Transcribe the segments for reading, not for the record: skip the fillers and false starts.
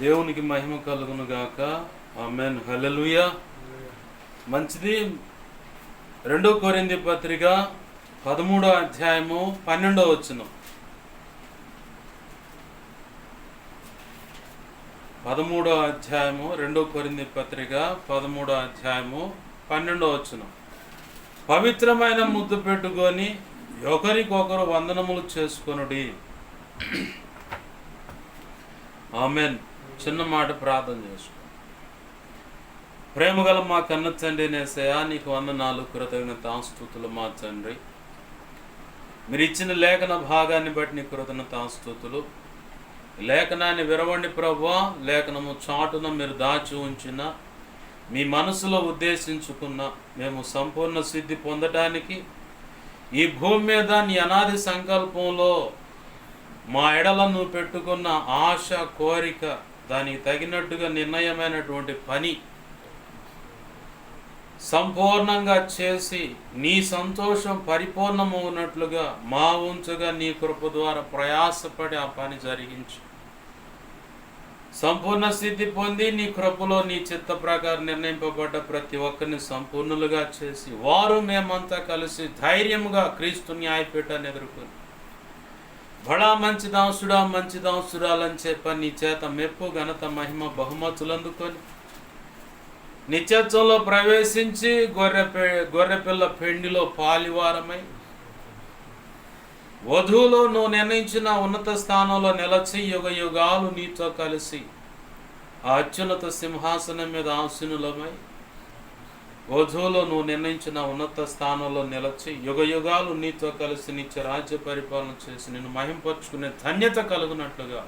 దేవునికి మహిమ కలుగును గాక. ఆమేన్. హల్లెలూయా. మంచిది. 2 కొరింథీ పత్రిక 13వ అధ్యాయము 12వ వచనం. 13వ అధ్యాయము 2 కొరింథీ పత్రిక 13వ అధ్యాయము 12వ వచనం. పవిత్రమైన ముద్దు పెట్టుకొని ఒకరికొకరు వందనములు చేసుకొనుడి. ఆమేన్. చిన్న మాట ప్రార్థన చేసుకో. ప్రేమగల మా కన్న తండ్రి యేసయ్యా, నీకు వందనాలు, కృతజ్ఞతాస్తుతులు మా తండ్రి. మీరు ఇచ్చిన లేఖన భాగాన్ని బట్టి నీ కృతజ్ఞతాస్తుతులు. లేఖనాన్ని విరవండి ప్రభువా. లేఖనము చాటున మీరు దాచి ఉంచిన మీ మనసులో ఉద్దేశించుకున్న మేము సంపూర్ణ సిద్ధి పొందటానికి ఈ భూమి మీద నీ అనాది సంకల్పంలో మా ఎడలను పెట్టుకున్న ఆశ, కోరిక, దానికి తగినట్టుగా నిర్ణయమైనటువంటి పని సంపూర్ణంగా చేసి నీ సంతోషం పరిపూర్ణమవునట్లుగా మా ఉంచగా నీ కృప ద్వారా ప్రయాసపడి ఆ పని జరిగించు. సంపూర్ణ సిద్ధి పొంది నీ కృపలో నీ చిత్త ప్రకారం నిర్ణయింపబడ్డ ప్రతి ఒక్కరిని సంపూర్ణులుగా చేసి వారు మేమంతా కలిసి ధైర్యముగా క్రీస్తు న్యాయపీఠాన్ని ఎదుర్కొని బడా మంచి దాసురాలని చెప్ప నీ చేత మెప్పు, ఘనత, మహిమ, బహుమతులు అందుకొని నిత్యత్వంలో ప్రవేశించి గొర్రెపిల్ల పెండిలో పాలివారమై వధువులో నువ్వు నిర్ణయించిన ఉన్నత స్థానంలో నిలచి యుగ యుగాలు నీతో కలిసి ఆ అత్యున్నత సింహాసనం మీద ఆసీనులమై వధువులో నువ్వు నిర్ణయించిన ఉన్నత స్థానంలో నిలచి యుగ యుగాలు నీతో కలిసి నిత్య రాజ్య పరిపాలన చేసి నిన్ను మహింపరుచుకునే ధన్యత కలుగునట్లుగా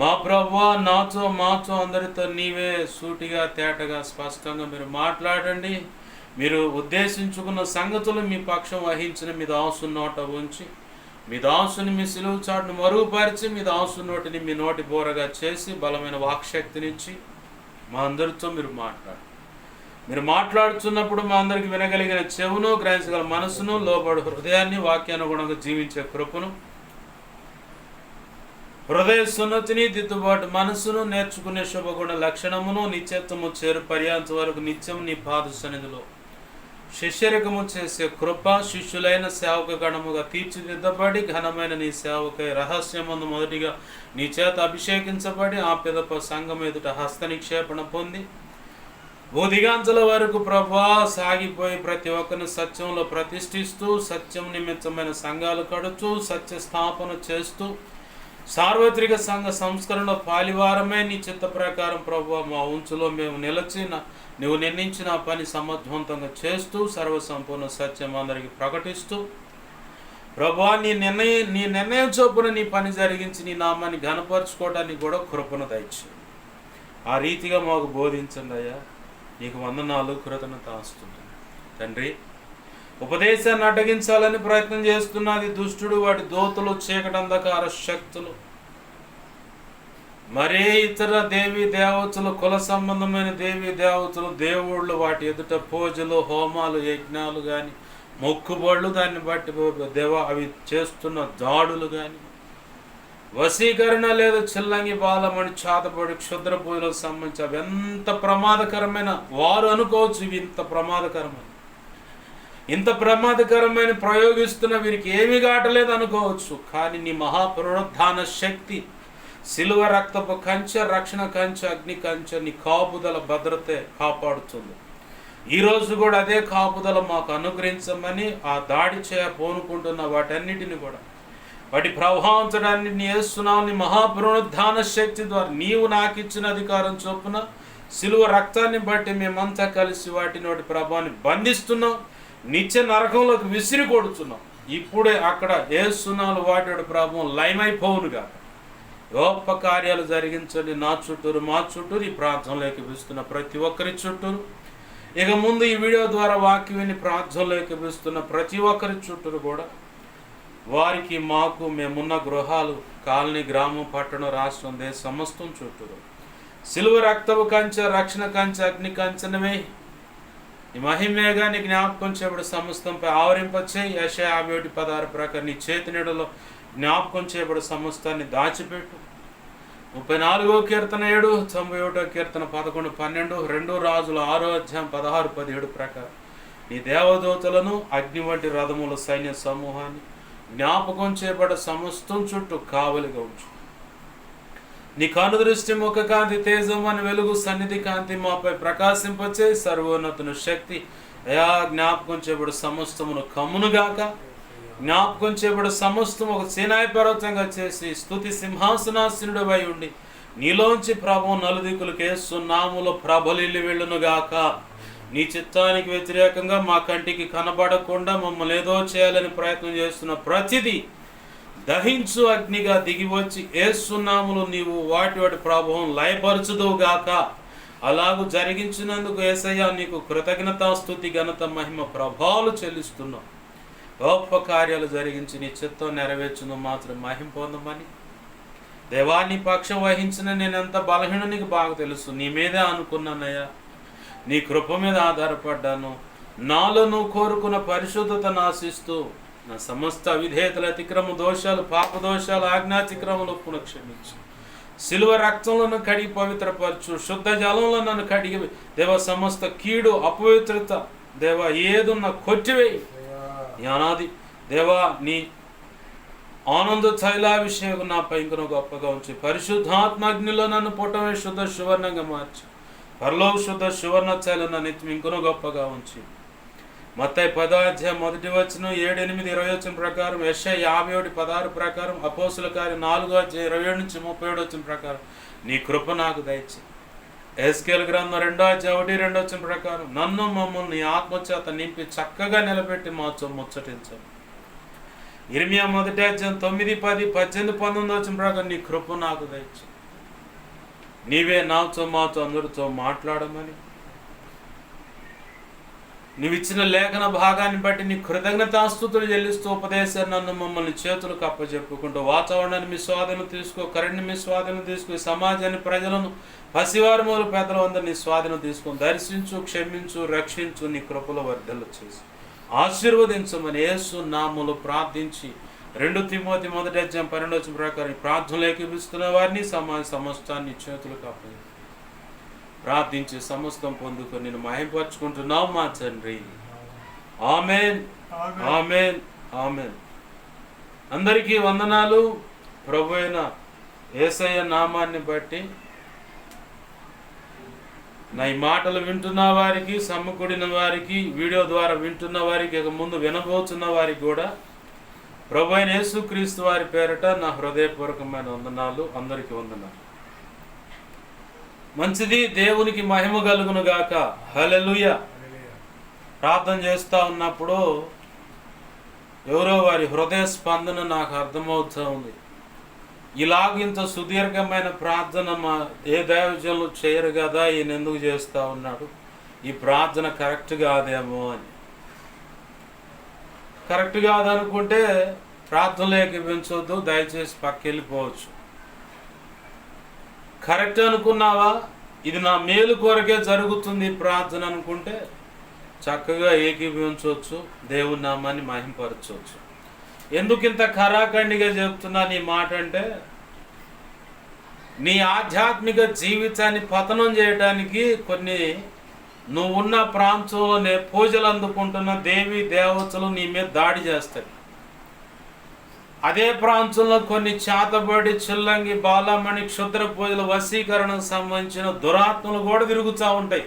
మా ప్రభువా, నాతో మాతో అందరితో నీవే సూటిగా తేటగా స్పష్టంగా మీరు మాట్లాడండి. మీరు ఉద్దేశించుకున్న సంగతులు మీ పక్షం వహించిన మీ దాసు నోట ఉంచి మీ దాసుని మీ సిలువ చాటును మరుగుపరిచి మీ దాసు నోటిని మీ నోటి బోరగా చేసి బలమైన వాక్శక్తినిచ్చి మా అందరితో మీరు మాట్లాడుతున్నప్పుడు మా అందరికి వినగలిగిన చెవును, గ్రహించగల మనసును, లోబడు హృదయాన్ని, వాక్యానుగుణంగా జీవించే కృపను, హృదయ సున్నతిని, దిద్దుబాటు మనసును, నేర్చుకునే శుభగుణ లక్షణమును, నిత్యత్వము చేరు పర్యాంత వరకు నిత్యం నీ పాద సన్నిధిలో శిష్యరికము చేసే కృప, శిష్యులైన సేవక గణముగా తీర్చిదిద్దబడి ఘనమైన నీ సేవకై రహస్యమందు మొదటిగా నీ చేత అభిషేకించబడి ఆ పిదప సంఘం ఎదుట హస్త నిక్షేపణ పొంది భూదిగాంచల వరకు ప్రభా సాగిపోయి ప్రతి ఒక్కరిని సత్యంలో ప్రతిష్ఠిస్తూ సత్యం నిమిత్తమైన సంఘాలు కడుతూ సత్య స్థాపన చేస్తూ సార్వత్రిక సంఘ సంస్కరణలో పాలివారమే నీ చిత్త ప్రకారం ప్రభు మా ఉంచులో మేము నిలిచి నువ్వు నిర్ణయించిన పని సమర్థవంతంగా చేస్తూ సర్వసంపూర్ణ సత్యం అందరికీ ప్రకటిస్తూ ప్రభు నీ నిర్ణయం చొప్పున నీ పని జరిగించి నీ నామాన్ని ఘనపరచుకోవడానికి కూడా కృపను దయచు. ఆ రీతిగా మాకు బోధించండి అయ్యా. నీకు వందనాలు, కృతజ్ఞతాస్తుతులు తండ్రి. ఉపదేశాన్ని అడ్డగించాలని ప్రయత్నం చేస్తున్నది దుష్టుడు, వాటి దోతలు, చీకటి అంధకార శక్తులు, మరే ఇతర దేవీ దేవతలు, కుల సంబంధమైన దేవీ దేవతలు, దేవుళ్ళు, వాటి ఎదుట పూజలు, హోమాలు, యజ్ఞాలు కానీ మొక్కుబళ్ళు, దాన్ని బట్టి అవి చేస్తున్న దాడులు కానీ వశీకరణ లేదా చిల్లంగి బాలమని చాతపడి క్షుద్ర పూజలకు సంబంధించి అవి ఎంత ప్రమాదకరమైన వారు అనుకోవచ్చు. ఇవి ఇంత ప్రమాదకరమైన ప్రయోగిస్తున్న వీరికి ఏమీ గాటలేదు అనుకోవచ్చు. కానీ నీ మహాపునరుత్థాన శక్తి, సిలువ రక్తపు కంచె, రక్షణ కంచె, అగ్ని కంచె, నీ కాపుదల భద్రతే కాపాడుతుంది. ఈరోజు కూడా అదే కాపుదల మాకు అనుగ్రహించమని ఆ దాడి పూనుకుంటున్న వాటన్నిటిని కూడా వాటి ప్రభావించడాన్ని యేసునామమున నీ మహాపునరుత్థాన శక్తి ద్వారా నీవు నాకు ఇచ్చిన అధికారం చొప్పున సిలువ రక్తాన్ని బట్టి మేమంతా కలిసి వాటి ప్రభావాన్ని బంధిస్తున్నాం, నిత్య నరకంలోకి విసిరి కొడుతున్నాం. ఇప్పుడే అక్కడ యేసునామమున వాటి ప్రభావం లయమైపోవునుగా. గొప్ప కార్యాలు జరిగించండి నా చుట్టూరు, మా చుట్టూరు, ఈ ప్రార్థనలోకి పిలుస్తున్న ప్రతి ఒక్కరి చుట్టూరు, ఇక ముందు ఈ వీడియో ద్వారా వాక్యం విని ప్రార్థనలోకి పిలుస్తున్న ప్రతి ఒక్కరి చుట్టూరు కూడా వారికి, మాకు, మేమున్న గృహాలు, కాలనీ, గ్రామం, పట్టణం, రాష్ట్రం, దేశం సమస్తం చుట్టూరు సిలువ రక్తపు కంచె, రక్షణ కంచె, అగ్ని కంచెనమే నీ మహిమేగా నీ జ్ఞాపకం చేయబడి సమస్తంపై ఆవరింపచే. యెషయా 51:16 ప్రకారం నీ చేతి నీడలో జ్ఞాపకం చేయబడి సమస్తాన్ని దాచిపెట్టు. 34వ కీర్తన 7, 91వ కీర్తన 11, 12, 2 రాజుల 6వ అధ్యాయం 16, 17 ప్రకారం నీ దేవదూతలను అగ్ని వంటి రథముల సైన్య సమూహాన్ని జ్ఞాపకం చేయబడ్డ సమస్తం చుట్టూ కావలిగా ఉంచు. నీ కనుదృష్టి ముఖ కాంతి తేజం అని వెలుగు సన్నిధి కాంతి మాపై ప్రకాశింపచే సర్వోన్నతుని శక్తి అయా జ్ఞాపకం చేయబడు సమస్తమును కమ్మునుగాక. జ్ఞాపకం చేయబడు సమస్తం ఒక సీనాయి పర్వతంగా చేసి స్తుతి సింహాసనాసీనుడు అయి ఉండి నీలోంచి ప్రభువు నలుదిక్కులకు యేసు నామములో ప్రబలిల్లి వెళ్ళునుగాక. నీ చిత్తానికి వ్యతిరేకంగా మా కంటికి కనబడకుండా మమ్మల్ని ఏదో చేయాలని ప్రయత్నం చేస్తున్న ప్రతిదీ దహించు అగ్నిగా దిగివచ్చి యేసు నామములో నీవు వాటి ప్రభావం లయపరచుదువుగాక. అలాగూ జరిగించినందుకు యేసయ్యా నీకు కృతజ్ఞతాస్తుతి ఘనత మహిమ ప్రభావాలు చెల్లిస్తున్నాం. గొప్ప కార్యాలు జరిగించి నీ చిత్తం నెరవేర్చును మాత్రం మహిమ పొందమని దేవాన్ని పక్షం వహించిన నేను ఎంత బలహీన నీకు బాగా తెలుసు. నీ మీదే అనుకున్నానయ్యా, నీ కృప మీద ఆధారపడ్డాను. నాలో నువ్వు కోరుకున్న పరిశుద్ధతను ఆశిస్తూ నా సమస్త అవిధేయతల అతిక్రమ దోషాలు పాప దోషాలు ఆజ్ఞాతిక్రమలు క్షమించు. సిలువ రక్తంలో నన్ను కడిగి పవిత్రపరచు. శుద్ధ జలంలో నన్ను కడిగి దేవ సమస్త కీడు అపవిత్రత దేవ ఏదున్న కొట్టివేయి. యానాది దేవా నీ ఆనంద తైలాభిషేకం నాపై ఇంకనూ గొప్పగా ఉంచి పరిశుద్ధాత్మాగ్నిలో నన్ను పుట్టమే శుద్ధ సువర్ణంగా మార్చి పరలోక శుద్ధ సువర్ణ తైలం నా నిత్యం ఇంకనూ గొప్పగా ఉంచి మత్తయి 10వ అధ్యాయం 1 వచనం 7, 8, 20 వచనం ప్రకారం యెషయా 51, 16 ప్రకారం అపోస్తుల కార్యం 4వ అధ్యాయం 27 నుంచి 37 వచనం ప్రకారం నీ కృప నాకు దయచేయి. ఎహెజ్కేలు గ్రంథం 2వ అధ్యాయం 1, 2 వచనం ప్రకారం నన్ను మమ్మల్ని నీ ఆత్మచేత నింపి చక్కగా నిలబెట్టి మాతో ముచ్చటించాను. ఇర్మియా 1వ అధ్యాయం 9, 10, 18, 19 వచనం ప్రకారం నీ కృప నాకు దయచేయి. నీవే నాతో మాతో అందరితో మాట్లాడమని నీవిచ్చిన లేఖన భాగాన్ని బట్టి నీ కృతజ్ఞతాస్తుతులు చెల్లిస్తూ ఉపదేశాన్ని నన్ను మమ్మల్ని చేతులకు అప్పచెప్పుకుంటూ వాతావరణాన్ని మీ స్వాధీనం తీసుకో, కరెంట్ని మీ స్వాధీనం తీసుకో, సమాజాన్ని ప్రజలను పసివారి మూల పెద్దలు అందరినీ స్వాధీనం తీసుకొని దర్శించు, క్షమించు, రక్షించు, నీ కృపలో వర్ధలు చేసి ఆశీర్వదించమని యేసు నామములో ప్రార్థించి 2 తిమోతి 1వ అధ్యాయం 12 వచనం ప్రకారం ప్రార్థనలు ఏకీపిస్తున్న వారిని సమాజ సమస్తాన్ని చేతులకు అప్పచెప్పు ప్రార్థించి సమస్తం పొందుకొని నేను మహిమపరుచుకుంటున్నావు మా తండ్రి. ఆమేన్, ఆమేన్, ఆమేన్. అందరికీ వందనాలు. ప్రభు అయిన యేసయ్య నామాన్ని బట్టి నా ఈ మాటలు వింటున్న వారికి, సమకూడిన వారికి, వీడియో ద్వారా వింటున్న వారికి, ఇక ముందు వినబోతున్న వారికి కూడా ప్రభు అయిన యేసుక్రీస్తు వారి పేరట నా హృదయపూర్వకమైన వందనాలు. అందరికీ వందనాలు. మంచిది, దేవునికి మహిమ కలుగును గాక. హల్లెలూయా. ప్రార్థన చేస్తూ ఉన్నప్పుడు ఎవరో వారి హృదయ స్పందన నాకు అర్థమవుతూ ఉంది. ఇలాగింత సుదీర్ఘమైన ప్రార్థన మా ఏ దైవజనులు చేయరు కదా, ఈయన ఎందుకు చేస్తూ ఉన్నాడు, ఈ ప్రార్థన కరెక్ట్ కాదేమో అని. కరెక్ట్ కాదనుకుంటే ప్రార్థనలు ఏకీపించవద్దు, దయచేసి పక్కెళ్ళిపోవచ్చు. కరెక్ట్ అనుకున్నావా, ఇది నా మేలు కొరకే జరుగుతుంది ప్రార్థన అనుకుంటే చక్కగా ఏకీభవించవచ్చు, దేవుని నామాన్ని మహింపరచవచ్చు. ఎందుకు ఇంత ఖరాఖండిగా చెప్తున్నా నీ మాట అంటే, నీ ఆధ్యాత్మిక జీవితాన్ని పతనం చేయడానికి కొన్ని నువ్వున్న ప్రాంతంలోనే పూజలు అందుకుంటున్న దేవి దేవతలు నీ మీద దాడి చేస్తాయి. అదే ప్రాంతంలో కొన్ని చేతబడి, చిల్లంగి, బాలమణి, క్షుద్ర పూజలు, వశీకరణకు సంబంధించిన దురాత్మలు కూడా తిరుగుతూ ఉంటాయి.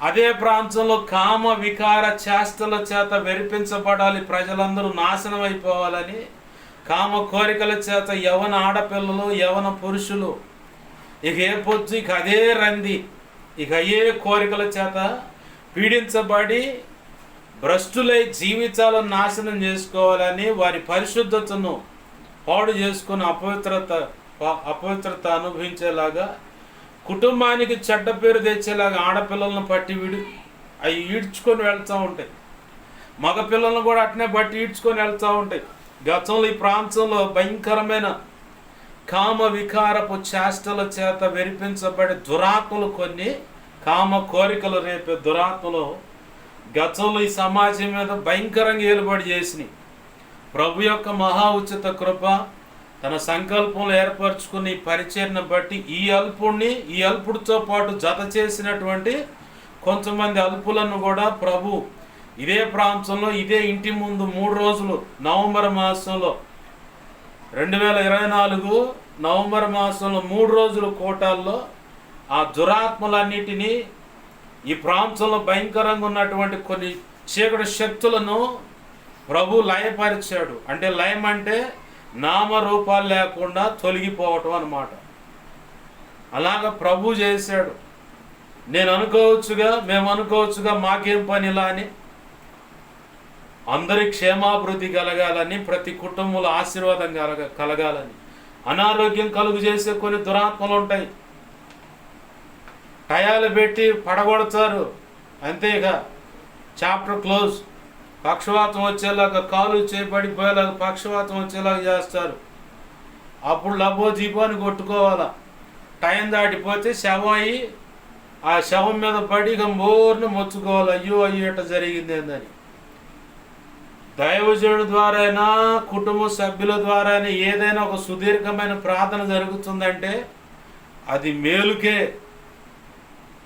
అదే ప్రాంతంలో కామ వికార చేష్టల చేత వెరిపించబడాలి, ప్రజలందరూ నాశనం అయిపోవాలని కామ కోరికల చేత యవన ఆడపిల్లలు, యవన పురుషులు ఇక ఏ పొద్దు ఇక అదే రంది, ఇక అయ్యే కోరికల చేత పీడించబడి భ్రష్టులై జీవితాలను నాశనం చేసుకోవాలని వారి పరిశుద్ధతను పాడు చేసుకుని అపవిత్రత అనుభవించేలాగా, కుటుంబానికి చెడ్డ పేరు తెచ్చేలాగా ఆడపిల్లలను పట్టి అవి ఈడ్చుకొని వెళ్తూ ఉంటాయి. మగపిల్లలను కూడా అట్నే బట్టి ఈడ్చుకొని వెళ్తూ ఉంటాయి. గతంలో ఈ ప్రాంతంలో భయంకరమైన కామ వికారపు చేష్టల చేత వెరిపించబడే దురాత్మలు, కొన్ని కామ కోరికలు రేపే దురాత్మలు గతంలో ఈ సమాజం మీద భయంకరంగా ఏలుబడి చేసినాయి. ప్రభు యొక్క మహా ఉచిత కృప, తన సంకల్పంలో ఏర్పరచుకుని ఈ పరిచర్ను బట్టి ఈ అల్పుడితో పాటు జత చేసినటువంటి కొంతమంది అల్పులను కూడా ప్రభు ఇదే ప్రాంతంలో ఇదే ఇంటి ముందు 3 రోజులు నవంబర్ మాసంలో 2024 నవంబర్ మాసంలో 3 రోజులు కోటాల్లో ఆ దురాత్మలన్నిటినీ ఈ ప్రాంతంలో భయంకరంగా ఉన్నటువంటి కొన్ని చీకటి శక్తులను ప్రభు లయపరిచాడు. అంటే లయం అంటే నామరూపాలు లేకుండా తొలగిపోవటం అన్నమాట. అలాగ ప్రభు చేశాడు. మేము అనుకోవచ్చుగా మాకేం పనిలా అని, అందరి క్షేమాభివృద్ధి కలగాలని, ప్రతి కుటుంబంలో ఆశీర్వాదం కలగాలని. అనారోగ్యం కలుగు చేసే కొన్ని దురాత్మలు ఉంటాయి, టయాలు పెట్టి పడగొడతారు, అంతేగా చాప్టర్ క్లోజ్. పక్షవాతం వచ్చేలాగా, కాలు చేపడిపోయేలాగా పక్షవాతం వచ్చేలాగా చేస్తారు. అప్పుడు లబో జీపాన్ని కొట్టుకోవాలా. టైం దాటిపోతే శవం అయ్యి ఆ శవం మీద పడి ఇక మోర్ను మొచ్చుకోవాలి, అయ్యో ఇట్ట జరిగింది ఏందని. దైవజనుడి ద్వారా అయినా కుటుంబ సభ్యుల ద్వారా అయినా ఏదైనా ఒక సుదీర్ఘమైన ప్రార్థన జరుగుతుందంటే అది మేలుకే.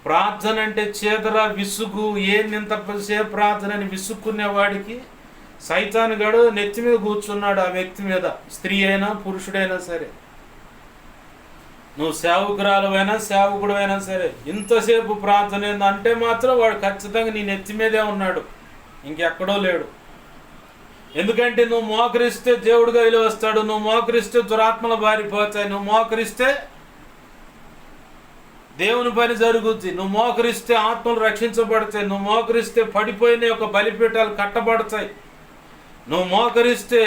ప్రార్థన అంటే చేదర విసుగు, ఏందింతసేపు ప్రార్థన అని విసుక్కునేవాడికి సైతాను గడు నెత్తి మీద కూర్చున్నాడు, ఆ వ్యక్తి మీద. స్త్రీ అయినా పురుషుడైనా సరే, నువ్వు సేవకురాలువైనా సేవకుడు అయినా సరే, ఇంతసేపు ప్రార్థన ఏందంటే మాత్రం వాడు ఖచ్చితంగా నీ నెత్తి మీదే ఉన్నాడు, ఇంకెక్కడో లేడు. ఎందుకంటే నువ్వు మోకరిస్తే దేవుడుగా విలువ వస్తాడు, నువ్వు మోకరిస్తే దురాత్మల బారిపోతాయి, నువ్వు మోకరిస్తే దేవుని పని జరుగుద్ది, నువ్వు మోకరిస్తే ఆత్మలు రక్షించబడతాయి, నువ్వు మోకరిస్తే పడిపోయిన యొక్క బలిపీఠాలు కట్టబడతాయి, నువ్వు మోకరిస్తే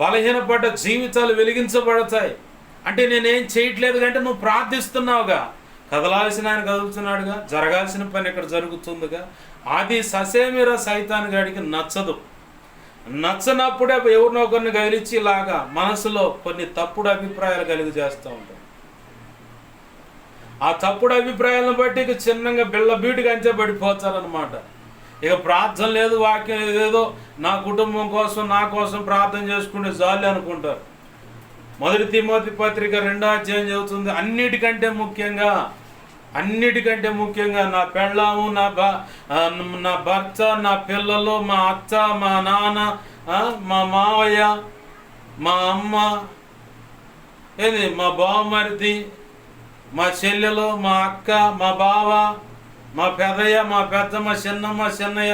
బలహీనపడ్డ జీవితాలు వెలిగించబడతాయి. అంటే నేనేం చేయట్లేదు కంటే నువ్వు ప్రార్థిస్తున్నావుగా, కదలాల్సిన ఆయన కదులుతున్నాడుగా, జరగాల్సిన పని ఇక్కడ జరుగుతుందిగా. అది ససేమిరా సైతాన్ గాడికి నచ్చదు. నచ్చనప్పుడే ఎవరినో ఒకరిని కదిలించి ఇలాగా మనసులో కొన్ని తప్పుడు అభిప్రాయాలు కలిగి చేస్తూ ఉంటాం. ఆ తప్పుడు అభిప్రాయాలను బట్టి ఇక చిన్నగా బిళ్ళబీటుగా అంతే పడిపోతారనమాట. ఇక ప్రార్థన లేదు, వాక్యం ఏదో నా కుటుంబం కోసం నా కోసం ప్రార్థన చేసుకుంటే చాలు అనుకుంటారు. 1 తిమోతి పత్రిక 2వ అధ్యాయం చెబుతుంది, అన్నిటికంటే ముఖ్యంగా నా పెళ్ళాము, నా భర్త, నా పిల్లలు, మా అత్త, మా నాన్న, మా మావయ్య, మా అమ్మ, మా బావమరిది, మా చెల్లెలు, మా అక్క, మా బావ, మా పెదయ్య, మా పెద్దమ్మ, చిన్నమ్మ, చిన్నయ్య,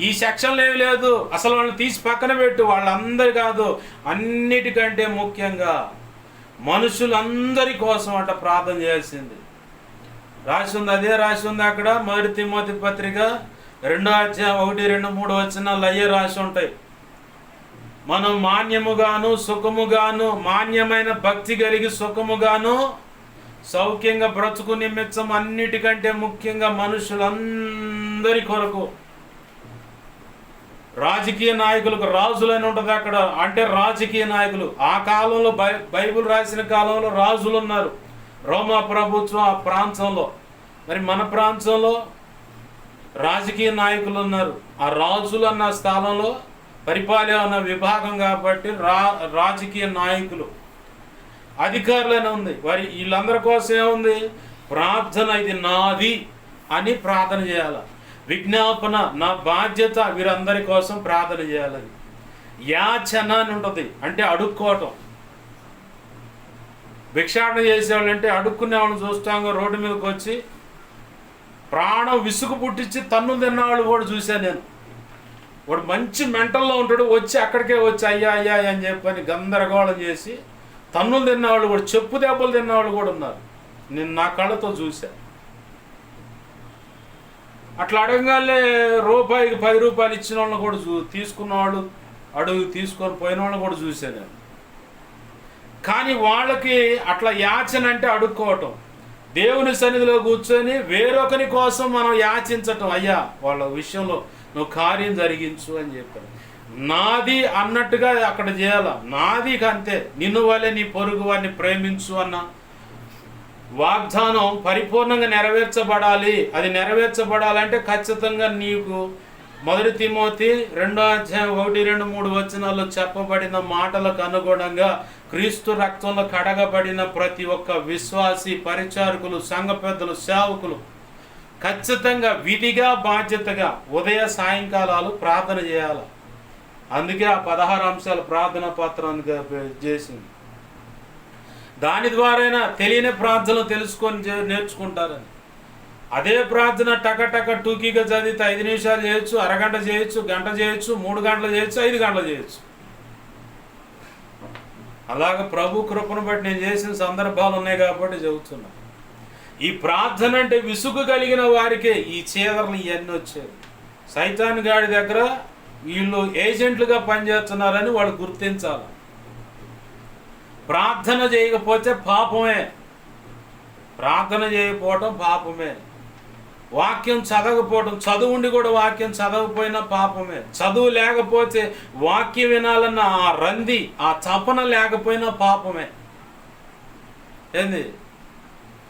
ఈ సెక్షన్లు ఏమి లేదు. అసలు వాళ్ళని తీసి పక్కన పెట్టు, వాళ్ళందరి కాదు. అన్నిటికంటే ముఖ్యంగా మనుషులందరి కోసం అంట ప్రార్థన చేయాల్సింది. అదే రాసి ఉంది అక్కడ 1 తిమోతి పత్రిక 2వ అధ్యాయం 1, 2, 3 వచనాలు అయ్యే రాసి ఉంటాయి. మనం మాన్యముగాను సుఖముగాను, మాన్యమైన భక్తి కలిగి సుఖముగాను సౌఖ్యంగా బ్రతుకు నిమిత్తం, అన్నిటికంటే ముఖ్యంగా మనుషులందరి కొరకు. రాజకీయ నాయకులకు రాజులని ఉంటుంది అక్కడ, అంటే రాజకీయ నాయకులు. ఆ కాలంలో బైబిల్ రాసిన కాలంలో రాజులు ఉన్నారు, రోమా ప్రభుత్వం ఆ ప్రాంతంలో. మరి మన ప్రాంతంలో రాజకీయ నాయకులు ఉన్నారు. ఆ రాజులు అన్న స్థానంలో పరిపాలన విభాగం కాబట్టి రాజకీయ నాయకులు, అధికారులనే ఉంది. వీళ్ళందరి కోసం ఏముంది? ప్రార్థన, ఇది నాది అని ప్రార్థన చేయాలి. విజ్ఞాపన, నా బాధ్యత, వీరందరి కోసం ప్రార్థన చేయాలని. యాచన అని ఉంటుంది, అంటే అడుక్కోవటం. భిక్షాటన చేసేవాళ్ళు అంటే అడుక్కునే వాళ్ళని చూస్తాం. రోడ్డు మీదకి వచ్చి ప్రాణం విసుగు పుట్టించి తన్ను తిన్నవాళ్ళు కూడా చూశాను నేను. వాడు మంచి మెంటల్లో ఉంటాడు, వచ్చి అక్కడికే వచ్చి అయ్యా అయ్యా అని చెప్పని గందరగోళం చేసి తన్నులు తిన్నవాళ్ళు కూడా, చెప్పు దెబ్బలు తిన్నవాళ్ళు కూడా ఉన్నారు. నేను నా కళ్ళతో చూశా. అట్లా అడగగానే రూపాయికి 10 రూపాయలు ఇచ్చిన వాళ్ళని కూడా తీసుకున్నవాళ్ళు, అడుగు తీసుకొని పోయిన వాళ్ళని కూడా చూశాను నేను. కానీ వాళ్ళకి అట్లా యాచన అంటే అడుక్కోవటం. దేవుని సన్నిధిలో కూర్చొని వేరొకరి కోసం మనం యాచించటం, అయ్యా వాళ్ళ విషయంలో నువ్వు కార్యం జరిగించు అని చెప్పారు. నాది అన్నట్టుగా అక్కడ చేయాల. నాది అంతే, నిన్ను వల్లే నీ పొరుగు వారిని ప్రేమించు అన్న వాగ్దానం పరిపూర్ణంగా నెరవేర్చబడాలి. అది నెరవేర్చబడాలంటే ఖచ్చితంగా నీకు మొదటి తిమోతి 2:1-2-3 చెప్పబడిన మాటలకు అనుగుణంగా క్రీస్తు రక్తంలో కడగబడిన ప్రతి ఒక్క విశ్వాసి, పరిచారకులు, సంఘ పెద్దలు, సేవకులు ఖచ్చితంగా విధిగా బాధ్యతగా ఉదయ సాయంకాలాలు ప్రార్థన చేయాలి. అందుకే ఆ 16 అంశాల ప్రార్థనా పత్రానికి చేసింది. దాని ద్వారా తెలియని ప్రార్థనలు తెలుసుకొని నేర్చుకుంటారని. అదే ప్రార్థన టక టూకీగా చదివితే 5 నిమిషాలు చేయొచ్చు, అరగంట చేయొచ్చు, గంట చేయొచ్చు, 3 గంటలు చేయొచ్చు, 5 గంటలు చేయొచ్చు. అలాగ ప్రభు కృపను బట్టి నేను చేసిన సందర్భాలు ఉన్నాయి కాబట్టి చెబుతున్నా. ఈ ప్రార్థన అంటే విసుగు కలిగిన వారికే ఈ చీదరలు ఇవన్నీ వచ్చేవి. సైతాన్ గాడి దగ్గర వీళ్ళు ఏజెంట్లుగా పనిచేస్తున్నారని వాళ్ళు గుర్తించాలి. ప్రార్థన చేయకపోతే పాపమే, ప్రార్థన చేయకపోవటం పాపమే. వాక్యం చదవకపోవటం, చదువు ఉండి కూడా వాక్యం చదవకపోయినా పాపమే. చదువు లేకపోతే వాక్యం వినాలన్న ఆ రంది, ఆ తపన లేకపోయినా పాపమే. ఏంది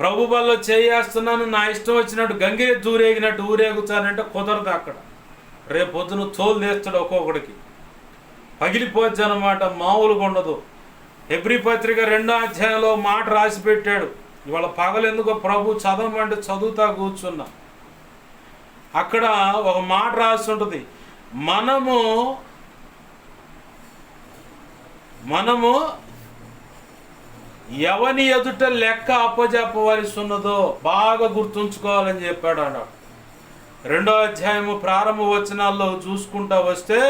ప్రభు బల్లో చేయేస్తున్నాను, నా ఇష్టం వచ్చినట్టు గంగిరె దూరేగినట్టు ఊరేగుతానంటే కుదరదు. అక్కడ రేపు పొద్దున తోలు తీస్తాడు, ఒక్కొక్కడికి పగిలిపోద్ది అన్నమాట, మామూలుగా ఉండదు. హెబ్రీ పత్రిక 2వ మాట రాసి పెట్టాడు. ఇవాళ పగలెందుకో ప్రభు చదవమంటే చదువుతా కూర్చున్నా. అక్కడ ఒక మాట రాసి ఉంటుంది, మనము ఎవని ఎదుట లెక్క అప్పజెప్పవలసి ఉన్నదో బాగా గుర్తుంచుకోవాలని చెప్పాడు అన్నాడు. 2వ ప్రారంభ వచనాల్లో చూసుకుంటా వస్తే,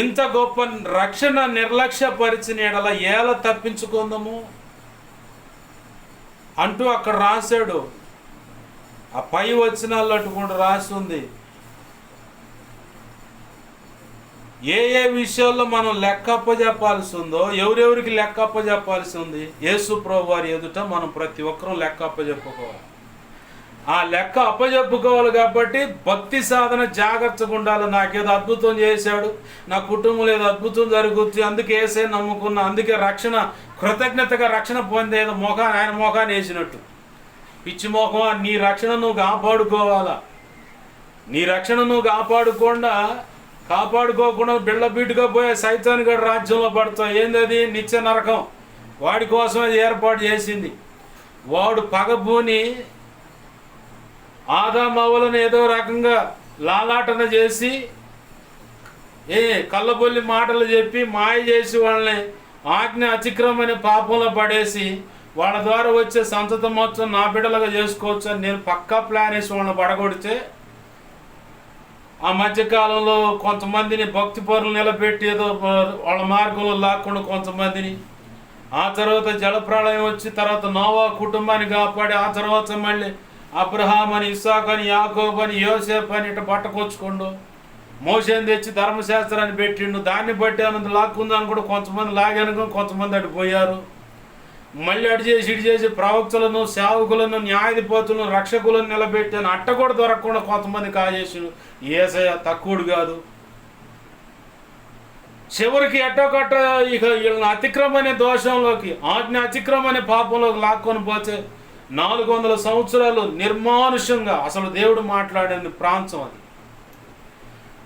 ఇంత గొప్ప రక్షణ నిర్లక్ష్యపరిచిన ఎడల ఎలా తప్పించుకుందాము అంటూ అక్కడ రాశాడు. ఆ పై వచనాల్లో అటు కూడా రాసి ఉంది. ఏ విషయాల్లో మనం లెక్క అప్పజెప్పాల్సి ఉందో, ఎవరెవరికి లెక్క అప్పజెప్పాల్సి ఉంది, యేసు ప్రభు వారి ఎదుట మనం ప్రతి ఒక్కరూ లెక్క అప్పజెప్పుకోవాలి. ఆ లెక్క అప్పజెప్పుకోవాలి కాబట్టి భక్తి సాధన జాగ్రత్తగా ఉండాలి. నాకేదో అద్భుతం చేశాడు, నా కుటుంబంలో ఏదో అద్భుతం జరుగుతుంది, అందుకే ఏసే నమ్ముకున్నా, అందుకే రక్షణ, కృతజ్ఞతగా రక్షణ పొందేదో ఆయన మోకాన్ని వేసినట్టు. పిచ్చి మోకమా, నీ రక్షణ నువ్వు కాపాడుకోవాలా. నీ రక్షణ నువ్వు కాపాడుకోకుండా బిళ్ళ బీటుగా పోయే సైతాన్ గడి రాజ్యంలో పడతావు. ఏందది? నిత్య నరకం. వాడి కోసం అది ఏర్పాటు చేసింది. వాడు పగబూని ఆదామవ్వలను ఏదో రకంగా లాలాటన చేసి, కళ్ళబొల్లి మాటలు చెప్పి మాయ చేసి వాళ్ళని ఆజ్ఞ అతిక్రమమైన పాపంలో పడేసి వాళ్ళ ద్వారా వచ్చే సంతతం మొత్తం నా బిడ్డలుగా చేసుకోవచ్చు అని నేను పక్కా ప్లాన్ వేసి వాళ్ళని పడగొడితే, ఆ మధ్యకాలంలో కొంతమందిని భక్తి పరులు నిలబెట్టి ఏదో వాళ్ళ మార్గంలో లాక్కుండా కొంతమందిని, ఆ తర్వాత జలప్రళయం వచ్చి తర్వాత నోవా కుటుంబాన్ని కాపాడి, ఆ తర్వాత మళ్ళీ అబ్రహాం అని, ఇస్సాకు అని, యాకోబు అని, యోసేపు అని ఇట్లా పట్టకొచ్చుకోండు. మోషేని తెచ్చి ధర్మశాస్త్రాన్ని పెట్టిండు. దాన్ని బట్టి అన్నది లాక్కుందని కూడా కొంతమంది లాగాను, కొంతమంది అటు పోయారు. మళ్ళీ అటు చేసి ఇటు చేసి ప్రవక్తలను, సేవకులను, న్యాయాధిపతులను, రక్షకులను నిలబెట్టాను. అట్ట కూడా దొరకకుండా కొంతమంది కాజేసాను. యేసయ్య తక్కువడు కాదు. చివరికి ఎట్టోకట్ట ఇక వీళ్ళని అతిక్రమనే దోషంలోకి, ఆజ్ఞ అతిక్రమనే పాపంలోకి లాక్కొని పోతే 400 సంవత్సరాలు నిర్మానుషంగా అసలు దేవుడు మాట్లాడిన ప్రాంతం అది.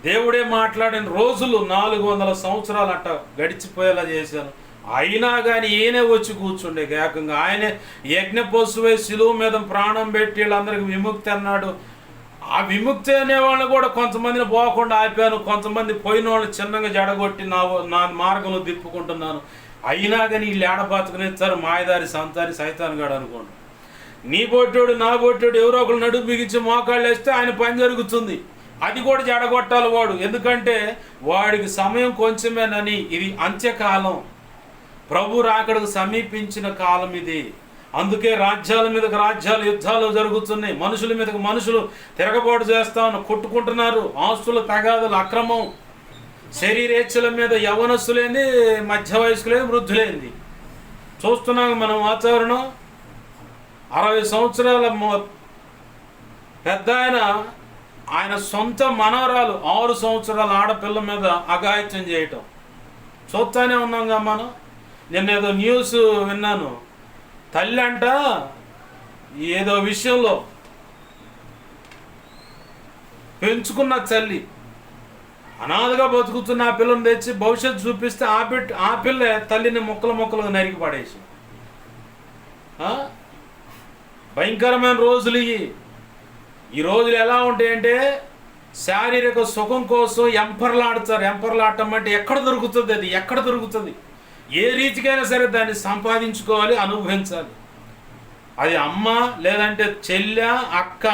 దేవుడే మాట్లాడిన రోజులు 400 సంవత్సరాలు అట్ట గడిచిపోయేలా చేశాను. అయినా కానీ ఈయనే వచ్చి కూర్చుండే ఏకంగా. ఆయనే యజ్ఞ పశువై శిలువ మీద ప్రాణం పెట్టి వీళ్ళందరికీ విముక్తి అన్నాడు. ఆ విముక్తి అనే వాళ్ళని కూడా కొంతమందిని పోకుండా ఆపాను, కొంతమంది పోయిన వాళ్ళు చిన్నగా జడగొట్టి నా మార్గంలో తిప్పుకుంటున్నాను. అయినా కానీ వీళ్ళు ఏడబాతుకునేస్తారు, మాయదారి సంతారి సైతాన్ గాడు అనుకోండి. నీ బొట్టోడు నా బొట్టోడు ఎవరో ఒకరు నడుపు బిగించి మోకాళ్ళు వేస్తే ఆయన పని జరుగుతుంది. అది కూడా జడగొట్టాలి వాడు, ఎందుకంటే వాడికి సమయం కొంచెమేనని. ఇది అంత్యకాలం, ప్రభు రాకడకు సమీపించిన కాలం ఇది. అందుకే రాజ్యాల మీదకి రాజ్యాలు, యుద్ధాలు జరుగుతున్నాయి. మనుషుల మీదకి మనుషులు తిరగబాటు చేస్తాను, కొట్టుకుంటున్నారు. ఆస్తుల తగాదులు, అక్రమం, శరీరేచ్ఛల మీద యవనస్తులేంది, మధ్య వయస్కులేంది, వృద్ధులేంది చూస్తున్నాం మనం. వాతావరణం 60 సంవత్సరాల పెద్ద ఆయన సొంత మనవరాలు 6 సంవత్సరాల ఆడపిల్ల మీద అఘాయిత్యం చేయటం చూస్తానే ఉన్నాంగా మనం. నిన్న ఏదో న్యూస్ విన్నాను, తల్లి అంట ఏదో విషయంలో పెంచుకున్న తల్లి అనాథగా బతుకుతున్న ఆ పిల్లని తెచ్చి భవిష్యత్తు చూపిస్తే ఆ పిల్ల తల్లిని ముక్కలుగా నరికి పడేసి భయంకరమైన రోజులు ఈ రోజులు ఎలా ఉంటాయంటే శారీరక సుఖం కోసం ఎంపర్లాడతారు. ఎంపర్లాడటం అంటే ఎక్కడ దొరుకుతుంది, అది ఎక్కడ దొరుకుతుంది, ఏ రీతికైనా సరే దాన్ని సంపాదించుకోవాలి, అనుభవించాలి. అది అమ్మ లేదంటే చెల్లె అక్క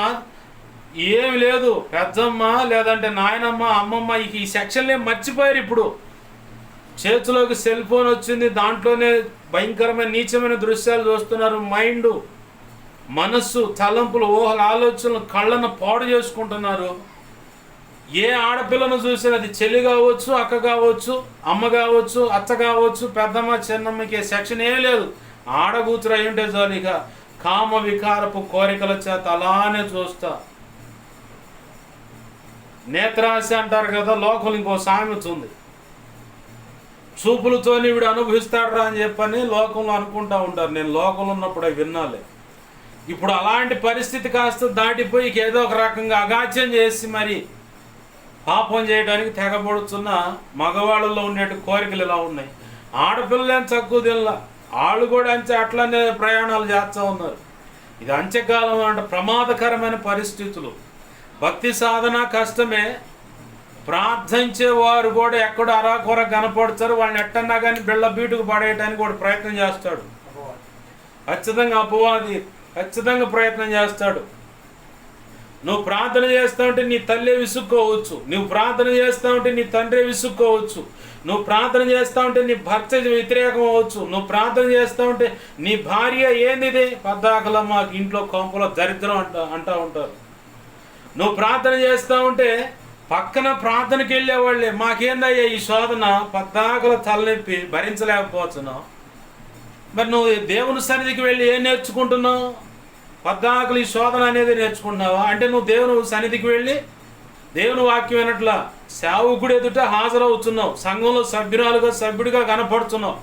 ఏమి లేదు, పెద్దమ్మ లేదంటే నాయనమ్మ అమ్మమ్మ ఈ సెక్షన్లే మర్చిపోయారు. ఇప్పుడు చేతిలోకి సెల్ ఫోన్ వచ్చింది, దాంట్లోనే భయంకరమైన నీచమైన దృశ్యాలు చూస్తున్నారు. మైండ్ మనస్సు తలంపులు ఊహల ఆలోచనలు కళ్ళను పాడు చేసుకుంటున్నారు. ఏ ఆడపిల్లను చూసినా అది చెల్లి కావచ్చు, అక్క కావచ్చు, అమ్మ కావచ్చు, అత్త కావచ్చు, పెద్దమ్మ చిన్నమ్మకి సెక్షన్ ఏం లేదు. ఆడగూతురు అయి ఉంటే చాలు ఇక కామ వికారపు కోరికల చేత అలానే చూస్తా. నేత్రాశ అంటారు కదా, లోకం ఇంకో సామెత ఉంది. చూపులతోని వీడు అనుభవిస్తాడరా అని చెప్పని లోకంలో అనుకుంటా ఉంటారు. నేను లోకంలో ఉన్నప్పుడు అవి విన్నాలే. ఇప్పుడు అలాంటి పరిస్థితి కాస్త దాటిపోయి ఏదో ఒక రకంగా అగాచ్యం చేసి మరి పాపం చేయడానికి తెగబడుతున్న మగవాళ్ళలో ఉండే కోరికలు ఇలా ఉన్నాయి. ఆడపిల్లలేం తక్కువ తినలా, వాళ్ళు కూడా అట్లనే ప్రయాణాలు చేస్తూ ఉన్నారు. ఇది అంత్యకాలం అంటే ప్రమాదకరమైన పరిస్థితులు. భక్తి సాధన కష్టమే, ప్రార్థించే వారు కూడా ఎక్కడో అరాకొర కనపడతారు. వాళ్ళని ఎట్టన్నా కానీ బిళ్ళ బీటుకు పడేయడానికి కూడా ప్రయత్నం చేస్తాడు. ఖచ్చితంగా అపవాది ఖచ్చితంగా ప్రయత్నం చేస్తాడు. నువ్వు ప్రార్థన చేస్తా ఉంటే నీ తల్లి విసుక్కోవచ్చు, నువ్వు ప్రార్థన చేస్తా ఉంటే నీ తండ్రి విసుక్కోవచ్చు, నువ్వు ప్రార్థన చేస్తా ఉంటే నీ భర్త వ్యతిరేకం అవ్వచ్చు, నువ్వు ప్రార్థన చేస్తా ఉంటే నీ భార్య ఏంది పద్దాకల మాకు ఇంట్లో కొంపలో దరిద్రం అంటూ ఉంటారు. నువ్వు ప్రార్థన చేస్తూ ఉంటే పక్కన ప్రార్థనకి వెళ్ళేవాళ్ళే మాకేందయ్యా ఈ శోధన, పద్దాకల తలనొప్పి భరించలేకపోతున్నావు. మరి నువ్వు దేవుని సన్నిధికి వెళ్ళి ఏం నేర్చుకుంటున్నావు? పద్దాకలు ఈ శోధన అనేది నేర్చుకుంటున్నావా? అంటే నువ్వు దేవుని సన్నిధికి వెళ్ళి దేవుని వాక్యం వినట్లా సేవకుడు ఎదుట హాజరవుతున్నావు, సంఘంలో సభ్యుడిగా కనపడుతున్నావు,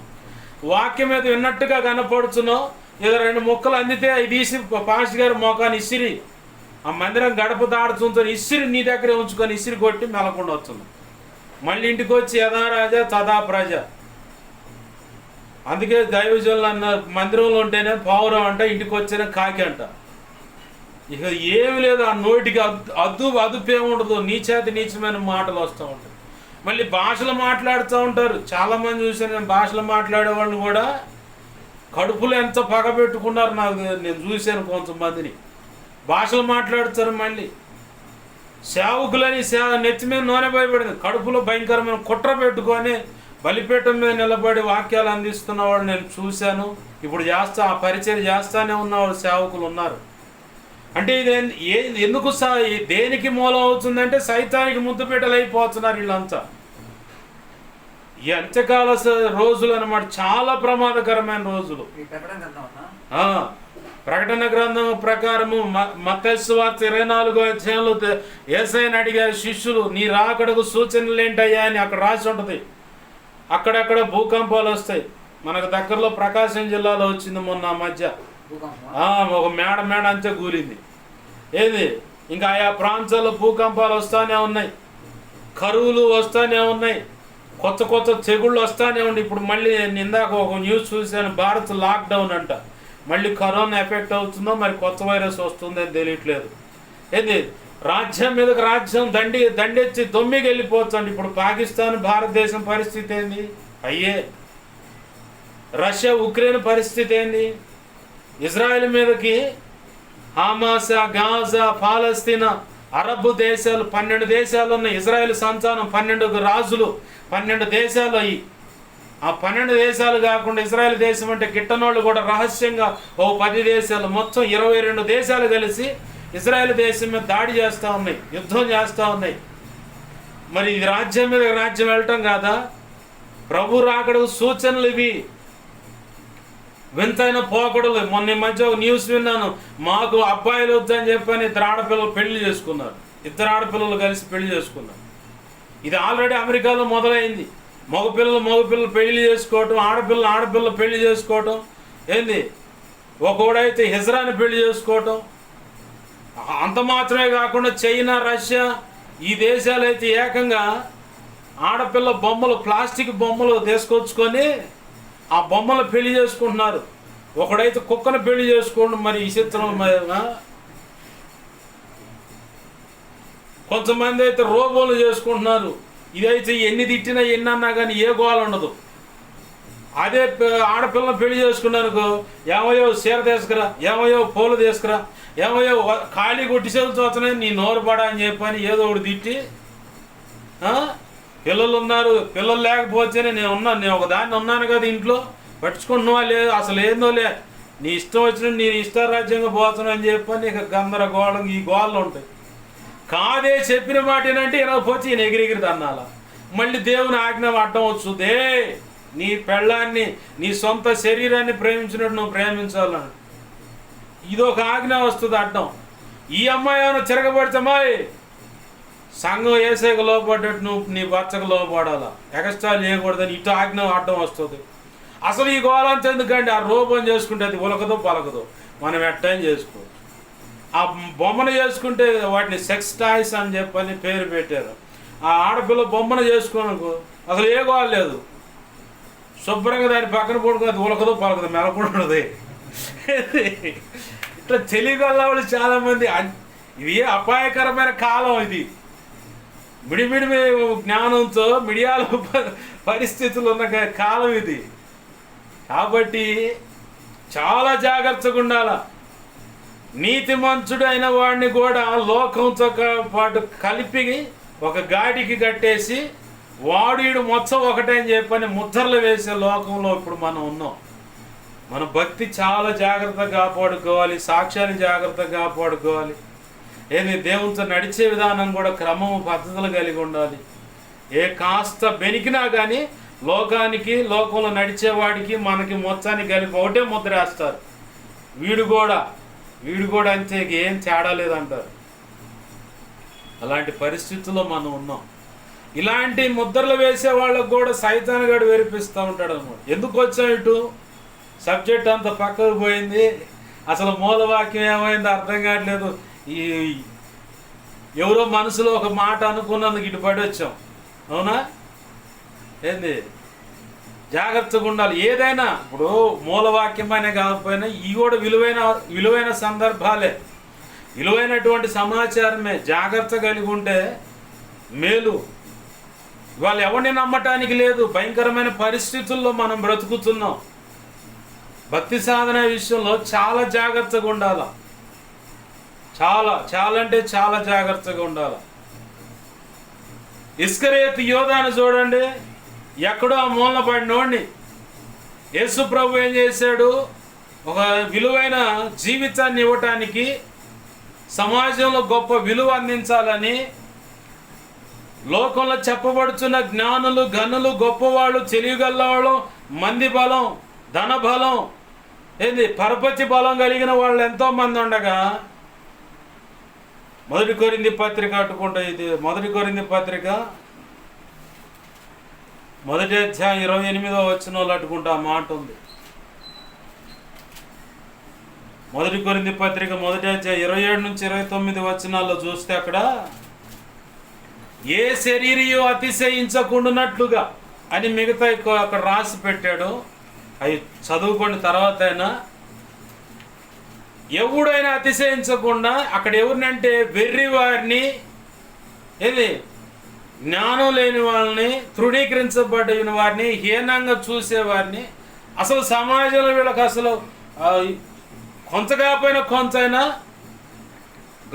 వాక్యం మీద విన్నట్టుగా కనపడుతున్నావు. ఏదో 2 ముక్కలు అందితే అవి తీసి పాస్టర్ గారి మోకాన్ని ఇసిరి ఆ మందిరం గడప దాడుతుంతో ఇసిరి నీ దగ్గరే ఉంచుకొని ఇసిరి కొట్టి మెలకుండా వస్తున్నావు. మళ్ళీ ఇంటికి వచ్చి యథా రాజా తదా ప్రజ. అందుకే దైవజనులు అన్న మందిరంలో ఉంటేనే పావురం అంట, ఇంటికి వచ్చేనే కాకి అంట. ఇక ఏమి లేదు, ఆ నోటికి అదుపేముండదు, నీచమైన మాటలు వస్తూ ఉంటాయి. మళ్ళీ భాషలు మాట్లాడుతూ ఉంటారు. చాలామంది చూసాను నేను, భాషలు మాట్లాడే వాళ్ళని కూడా కడుపులో ఎంత పగబెట్టుకున్నారు నేను చూశాను కొంతమందిని. భాషలు మాట్లాడుతారు. మళ్ళీ సేవకులని నెత్తి మీద నూనె భయపడింది, కడుపులో భయంకరమైన కుట్ర పెట్టుకొని బలిపీఠం మీద నిలబడి వాక్యాలు అందిస్తున్న వాళ్ళు నేను చూశాను. ఇప్పుడు ఆ పరిచయం చేస్తానే ఉన్నవాళ్ళు సేవకులు ఉన్నారు. అంటే ఇది ఎందుకు దేనికి మూలం అవుతుందంటే సైతానికి ముద్దుపీటలు అయిపోతున్నారు వీళ్ళంతా. ఈ అంత్యకాల రోజులు అన్నమాట చాలా ప్రమాదకరమైన రోజులు. ప్రకటన గ్రంథం ప్రకారము మత్తయి సువార్త 24వ అధ్యాయంలో యేసయ్యను అడిగారు శిష్యులు, నీ రాకడకు సూచనలు ఏంటయ్యా అని అక్కడ రాసి ఉంటుంది. అక్కడక్కడ భూకంపాలు వస్తాయి. మనకు దగ్గరలో ప్రకాశం జిల్లాలో వచ్చింది మొన్న మధ్య, ఒక మేడ అంతే కూలింది. ఏది ఇంకా ఆయా ప్రాంతాల్లో భూకంపాలు వస్తూనే ఉన్నాయి, కరువులు వస్తూనే ఉన్నాయి, కొత్త తెగుళ్ళు వస్తూనే ఉన్నాయి. ఇప్పుడు మళ్ళీ ఇందాక ఒక న్యూస్ చూశాను, భారత్ లాక్డౌన్ అంట. మళ్ళీ కరోనా ఎఫెక్ట్ అవుతుందో మరి కొత్త వైరస్ వస్తుందని తెలియట్లేదు. ఏంది రాజ్యం మీదకి రాజ్యం దండెచ్చి దొమ్మికి వెళ్ళిపోతుంది. ఇప్పుడు పాకిస్తాన్ భారతదేశం పరిస్థితి ఏంది? అయ్యే రష్యా ఉక్రెయిన్ పరిస్థితి ఏంది? ఇజ్రాయెల్ మీదకి హమాస్, గాజా, పాలస్తీనా, అరబ్ దేశాలు 12 దేశాలు ఉన్నాయి. ఇజ్రాయెల్ సంతానం 12 రాజులు, 12 దేశాలు అయ్యి. ఆ 12 దేశాలు కాకుండా ఇజ్రాయెల్ దేశం అంటే గిట్టనోళ్ళు కూడా రహస్యంగా 10 దేశాలు, మొత్తం 22 దేశాలు కలిసి ఇజ్రాయెల్ దేశం మీద దాడి చేస్తూ ఉన్నాయి, యుద్ధం చేస్తూ ఉన్నాయి. మరి ఇది రాజ్యం మీద రాజ్యం వెళ్ళటం కాదా? ప్రభు రాకడకు సూచనలు ఇవి, వింతైన పోకడలు. మొన్న మధ్య ఒక న్యూస్ విన్నాను, మాకు అబ్బాయిలు వద్దని చెప్పని 2 ఆడపిల్లలు పెళ్లి చేసుకున్నారు. 2 ఆడపిల్లలు కలిసి పెళ్లి చేసుకున్నారు. ఇది ఆల్రెడీ అమెరికాలో మొదలైంది. మగపిల్లలు పెళ్లి చేసుకోవటం, ఆడపిల్లలు పెళ్లి చేసుకోవటం. ఏంది ఒకడైతే హిజ్రాని పెళ్లి చేసుకోవటం. అంత మాత్రమే కాకుండా చైనా, రష్యా ఈ దేశాలు అయితే ఏకంగా ఆడపిల్ల బొమ్మలు, ప్లాస్టిక్ బొమ్మలు తీసుకొచ్చుకొని ఆ బొమ్మలు పెళ్లి చేసుకుంటున్నారు. ఒకడైతే కుక్కను పెళ్లి చేసుకోండి, మరి ఈ చిత్రం. కొంతమంది అయితే రోబోలు చేసుకుంటున్నారు. ఇదైతే ఎన్ని తిట్టినా ఎన్ని అన్నా కానీ ఏ గోల ఉండదు. అదే ఆడపిల్లని పెళ్లి చేసుకున్నానుకో, ఏమయ్యో చీర తీసుకురా, ఏమయ్యో పూలు తీసుకురా, ఏమయ్యో ఖాళీ కొట్టి చేతులతోనే నీ నోరు పడా అని చెప్పని ఏదో ఒకటి తిట్టి, పిల్లలు ఉన్నారు, పిల్లలు లేకపోతేనే నేను ఒకదాన్ని ఉన్నాను కదా ఇంట్లో, పట్టించుకుంటున్నావా లేదు, అసలు ఏందో లే, నీ ఇష్టం వచ్చిన నీ ఇష్టారాజ్యంగా పోతున్నావు అని చెప్పని ఇక గందరగోళం, ఈ గోళ్ళు ఉంటాయి. కాదే చెప్పిన మాట ఏంటంటే ఇలా పోతే ఈయన ఎగిరెగిరి తన్నాల. మళ్ళీ దేవుని ఆజ్ఞ అడ్డం వచ్చుదే, నీ పెళ్ళాన్ని నీ సొంత శరీరాన్ని ప్రేమించినట్టు నువ్వు ప్రేమించాలని ఇదొక ఆజ్ఞ వస్తుంది అడ్డం. ఈ అమ్మాయి ఏమైనా తిరగబడితేమాయ్ సంఘం ఏసేకు లోపడ్డట్టు నువ్వు నీ భర్తకు లోపడాలా, ఎక్స్ట్రా చేయకూడదని ఇటు ఆజ్ఞ అడ్డం వస్తుంది. అసలు ఈ గోళంతా ఎందుకండి? ఆ రూపం చేసుకుంటే అది ఉలకదో పలకదో, మనం ఎట్టని చేసుకోవచ్చు. ఆ బొమ్మను చేసుకుంటే వాటిని సెక్స్ టాయ్స్ అని చెప్పని పేరు పెట్టారు. ఆ ఆడపిల్ల బొమ్మను చేసుకోనకు అసలు ఏ గోళ లేదు, శుభ్రంగా దాని పక్కన పడుకుని అది ఉలకదో పలకదో, మెలకుండదు. ఇట్లా తెలియగల వాళ్ళు చాలామంది. ఇది అపాయకరమైన కాలం. ఇది మిడిమిడి జ్ఞానంతో మిడియాల పరిస్థితులు ఉన్న కాలం ఇది. కాబట్టి చాలా జాగ్రత్తగా ఉండాల. నీతిమంతుడు అయిన వాడిని కూడా లోకంతో పాటు కలిపి ఒక గాడికి కట్టేసి వాడు మొత్తం ఒకటే అని చెప్పని ముద్రలు వేసే లోకంలో ఇప్పుడు మనం ఉన్నాం. మన భక్తి చాలా జాగ్రత్తగా కాపాడుకోవాలి, సాక్ష్యాన్ని జాగ్రత్తగా కాపాడుకోవాలి. దేవునితో నడిచే విధానం కూడా క్రమము పద్ధతులు కలిగి ఉండాలి. కాస్త బెనికినా కానీ లోకంలో నడిచేవాడికి మనకి మొత్తాన్ని కలిపి ఒకటే ముద్ర వేస్తారు. వీడు కూడా అంతే, ఏం తేడా లేదంటారు. అలాంటి పరిస్థితుల్లో మనం ఉన్నాం. ఇలాంటి ముద్రలు వేసే వాళ్ళకు కూడా సైతాను గడు వెరిపిస్తూ ఉంటాడు అన్నమాట. ఎందుకు వచ్చాం ఇటు? సబ్జెక్ట్ అంతా పక్కకు పోయింది, అసలు మూలవాక్యం ఏమైంది అర్థం కావట్లేదు. ఈ ఎవరో మనసులో ఒక మాట అనుకున్నందుకు ఇటు పడి వచ్చాం. అవునా? జాగ్రత్తగా ఉండాలి. ఏదైనా ఇప్పుడు మూలవాక్యమైనా కాకపోయినా ఇవి కూడా విలువైన సందర్భాలే, విలువైనటువంటి సమాచారమే. జాగ్రత్త కలిగి ఉంటే మేలు. ఇవాళ ఎవరిని నమ్మటానికి లేదు. భయంకరమైన పరిస్థితుల్లో మనం బ్రతుకుతున్నాం. భక్తి సాధన విషయంలో చాలా జాగ్రత్తగా ఉండాల. చాలా అంటే చాలా జాగ్రత్తగా ఉండాలి. ఇస్కరియోతు యోధాను చూడండి, ఎక్కడో ఆ మూలన పడినోడిని యేసు ప్రభు ఏం చేశాడు? ఒక విలువైన జీవితాన్ని ఇవ్వటానికి, సమాజంలో గొప్ప విలువ అందించాలని లోకంలో చెప్పబడుతున్న జ్ఞానులు, గనులు, గొప్పవాళ్ళు, తెలియగలవాళ్ళు, మంది బలం, ధన బలం, పరపతి బలం కలిగిన వాళ్ళు ఎంతోమంది ఉండగా మొదటి కొరింథీ పత్రిక అట్టుకుంటే, ఇది మొదటి కొరింథీ పత్రిక 1వ అధ్యాయం 28వ వచనంలో అట్టుకుంటా ఆ మాట ఉంది. మొదటి కొరింథీ పత్రిక 1వ అధ్యాయం 27 నుంచి 29 వచనాల్లో చూస్తే అక్కడ ఏ శరీరియో అతిశయించకుండానట్లుగా అని మిగతా అక్కడ రాసి పెట్టాడు. అవి చదువుకోండి తర్వాత. అయినా ఎవడైనా అతిశయించకుండా, అక్కడ ఎవరినంటే వెర్రి వారిని, జ్ఞానం లేని వాళ్ళని, తృణీకరించబడిన వారిని, హీనంగా చూసేవారిని, అసలు సమాజంలో వీళ్ళకి అసలు కొంత కాకపోయినా కొంతైనా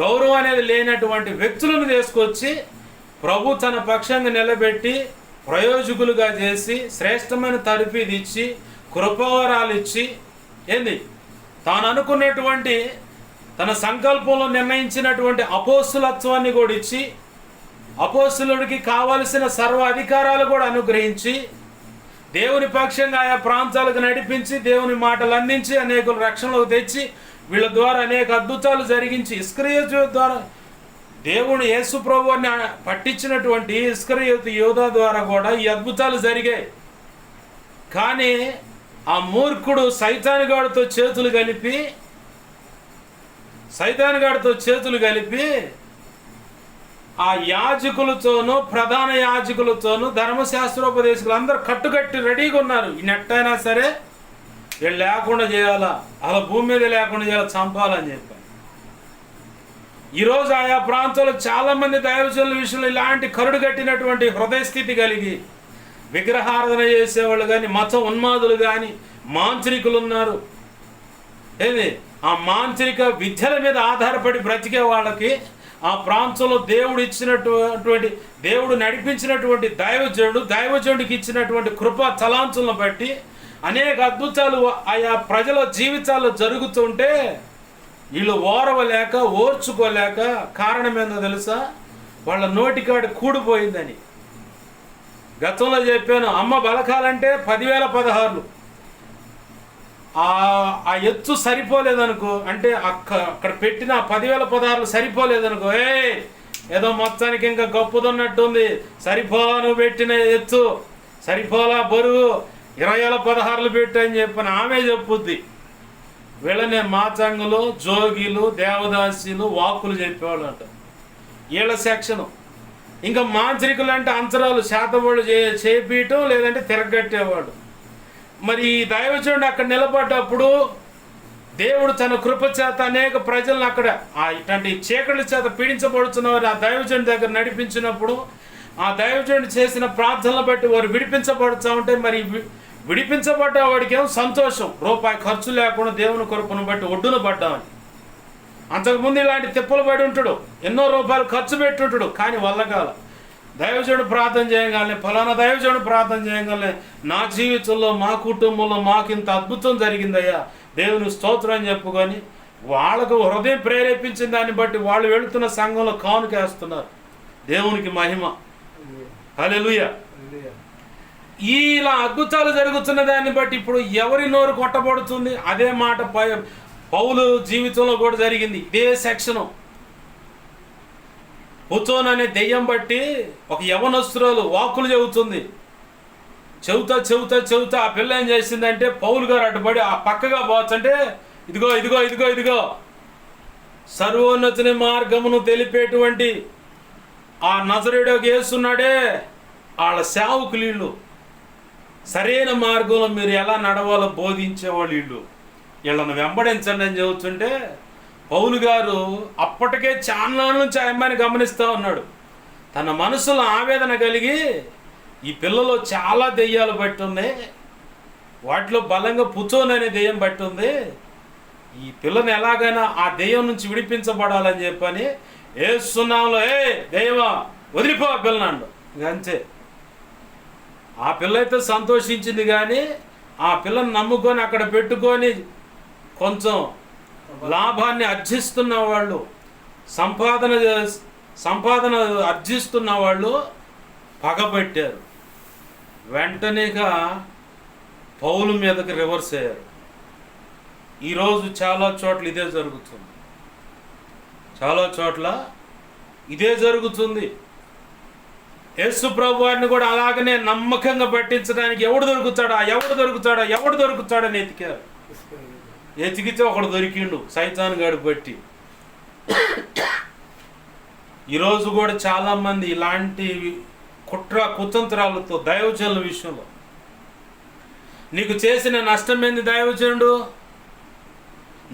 గౌరవం అనేది లేనటువంటి వ్యక్తులను తీసుకొచ్చి ప్రభు తన పక్షంగా నిలబెట్టి ప్రయోజకులుగా చేసి శ్రేష్టమైన తరఫీదు ఇచ్చి కృపవరాలు ఇచ్చి తాను అనుకున్నటువంటి తన సంకల్పంలో నిర్ణయించినటువంటి అపోస్తులత్వాన్ని కూడా ఇచ్చి అపోస్తులుడికి కావలసిన సర్వ అధికారాలు కూడా అనుగ్రహించి దేవుని పక్షంగా ఆయా ప్రాంతాలకు నడిపించి దేవుని మాటలు అందించి అనేకులు రక్షణలోకి తెచ్చి వీళ్ళ ద్వారా అనేక అద్భుతాలు జరిగించి ఇస్కరియోతు ద్వారా దేవుని యేసు ప్రభువుని పట్టించినటువంటి ఇస్కరియోతు యోధా ద్వారా కూడా ఈ అద్భుతాలు జరిగాయి. కానీ ఆ మూర్ఖుడు సైతానుగాడితో చేతులు కలిపి ఆ యాజకులతోనూ ప్రధాన యాజకులతోనూ ధర్మశాస్త్రోపదేశకులు అందరూ కట్టుకట్టి రెడీగా ఉన్నారు. ఈ నెట్టయినా సరే వీళ్ళు లేకుండా చేయాలా, అలా భూమి మీద లేకుండా చేయాలి, చంపాలని చెప్పారు. ఈరోజు ఆయా ప్రాంతాల్లో చాలామంది దైవజనుల విషయంలో ఇలాంటి కరుడు కట్టినటువంటి హృదయ స్థితి కలిగి విగ్రహారాధన చేసేవాళ్ళు కానీ, మత ఉన్మాదులు కానీ, మాంత్రికులు ఉన్నారు. ఏది ఆ మాంత్రిక విద్యల మీద ఆధారపడి బ్రతికే వాళ్ళకి ఆ ప్రాంతంలో దేవుడు నడిపించినటువంటి దైవజనుడికి ఇచ్చినటువంటి కృపా తలాంతులను బట్టి అనేక అద్భుతాలు ఆయా ప్రజల జీవితాల్లో జరుగుతుంటే వీళ్ళు ఓర్వలేక ఓర్చుకోలేక కారణం ఏందో తెలుసా? వాళ్ళ నోటికాడి కూడిపోయిందని. గతంలో చెప్పాను, అమ్మ బలకాలంటే 10,000 16. ఆ ఎత్తు సరిపోలేదనుకో, అంటే అక్కడ పెట్టిన 10,000 16 సరిపోలేదనుకో, ఏదో మొత్తానికి ఇంకా గొప్పదన్నట్టుంది, సరిపోలా నువ్వు పెట్టిన ఎత్తు, సరిపోలా బరువు, 20,000 16 పెట్టు అని చెప్పని ఆమె చెప్పుద్ది. వీళ్ళనే మాచంగులు, జోగిలు, దేవదాసీలు, వాక్కులు చెప్పేవాళ్ళు అంట వీళ్ళ సెక్షను. ఇంకా మాంత్రికులు అంటే అంతరాలు శాతవాళ్ళు చేపీయటం, లేదంటే తిరగట్టేవాడు. మరి ఈ దైవజనుడు అక్కడ నిలబడ్డప్పుడు దేవుడు తన కృప చేత అనేక ప్రజలను అక్కడ ఇట్లాంటి చీకటి చేత పీడించబడుతున్నవారు ఆ దైవజనుడి దగ్గర నడిపించినప్పుడు ఆ దైవజనుడు చేసిన ప్రార్థనలు బట్టి వారు విడిపించబడుతూ ఉంటే, మరి విడిపించబడ్డ వాడికి ఏమో సంతోషం, రూపాయి ఖర్చు లేకుండా దేవుని కృపను బట్టి ఒడ్డున పడ్డామని. అంతకుముందు ఇలాంటి తిప్పలు పడి ఉంటాడు, ఎన్నో రూపాయలు ఖర్చు పెట్టి ఉంటాడు, కానీ వల్లకాల దైవజనుడు ప్రార్థన చేయగానే, ఫలానా దైవజనుడు ప్రార్థన చేయగానే నా జీవితంలో మా కుటుంబంలో మాకు ఇంత అద్భుతం జరిగిందయ్యా, దేవుని స్తోత్రం అని చెప్పుకొని వాళ్ళకు హృదయం ప్రేరేపించిన దాన్ని బట్టి వాళ్ళు వెళుతున్న సంఘంలో కానుకేస్తున్నారు. దేవునికి మహిమ, హల్లెలూయా. ఇలా అద్భుతాలు జరుగుతున్న దాన్ని బట్టి ఇప్పుడు ఎవరి నోరు కొట్టబడుతుంది? అదే మాట పౌలు జీవితంలో కూడా జరిగింది. ఇదే సెక్షను. పుతోన్ అనే దెయ్యం బట్టి ఒక యవనస్తురాలు వాక్కులు చెబుతుంది. చెబుతా ఆ పిల్ల ఏం చేసిందంటే, పౌలు గారు అడ్డుపడి ఆ పక్కగా పోవచ్చంటే, ఇదిగో సర్వోన్నతిని మార్గమును తెలిపేటువంటి ఆ నజరేయుడు యేసున్నాడే, వాళ్ళ సేవకులు వీళ్ళు, సరైన మార్గంలో మీరు ఎలా నడవాలో బోధించేవాళ్ళు వీళ్ళను వెంబడించండి అని చెబుతుంటే, పౌలు గారు అప్పటికే చాలా నుంచి ఆ అమ్మాయిని గమనిస్తూ ఉన్నాడు. తన మనసులో ఆవేదన కలిగి, ఈ పిల్లలో చాలా దెయ్యాలు బట్టి ఉన్నాయి, వాటిలో బలంగా పుచోన్ అనే దెయ్యం బట్టి ఉంది, ఈ పిల్లని ఎలాగైనా ఆ దెయ్యం నుంచి విడిపించబడాలని చెప్పని ఏసునామములో దెయ్యమా వదిలిపో ఆ పిల్లనాడు. అంతే. ఆ పిల్ల అయితే సంతోషించింది, కానీ ఆ పిల్లని నమ్ముకొని అక్కడ పెట్టుకొని కొంచెం లాభాన్ని ఆర్జిస్తున్న వాళ్ళు, సంపాదన ఆర్జిస్తున్న వాళ్ళు పగబెట్టారు. వెంటనేగా పౌలు మీదకి రివర్స్ అయ్యారు. ఈరోజు చాలా చోట్ల ఇదే జరుగుతుంది, చాలా చోట్ల ఇదే జరుగుతుంది. యేసు ప్రభు వారిని కూడా అలాగనే నమ్మకంగా పట్టించడానికి ఎవడు దొరుకుతాడని ఎతికారు. ఎతికితే ఒకడు దొరికిండు, సైతాన్ గాడు బట్టి. ఈరోజు కూడా చాలామంది ఇలాంటి కుతంత్రాలతో దైవజనుల విషయంలో నీకు చేసిన నష్టం ఏంది? దైవజనుడు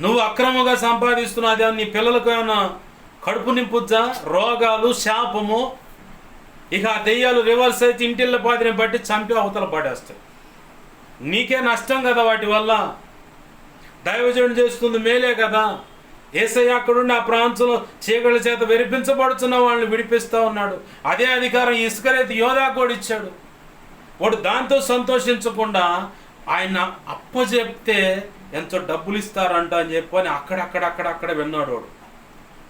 నువ్వు అక్రమంగా సంపాదిస్తున్నావు, అదే నీ పిల్లలకు ఏమైనా కడుపు నింపుద్దా? రోగాలు, శాపము. ఇక ఆ దెయ్యాలు రివర్స్ అయితే ఇంటిళ్ళ పాదిని బట్టి చంపి అవతల పడేస్తాయి. నీకే నష్టం కదా వాటి వల్ల. దైవజనుడు చేస్తుంది మేలే కదా. యేసయ్య అక్కడుండి ఆ ప్రాంతంలో చీకటి చేత వెరిపించబడుతున్న వాళ్ళని విడిపిస్తూ ఉన్నాడు. అదే అధికారం ఇస్కరియోతు యోధా కూడా ఇచ్చాడు. వాడు దాంతో సంతోషించకుండా ఆయన అప్పచెప్తే ఎంతో డబ్బులు ఇస్తారంట అని చెప్పని అక్కడ విన్నాడు వాడు.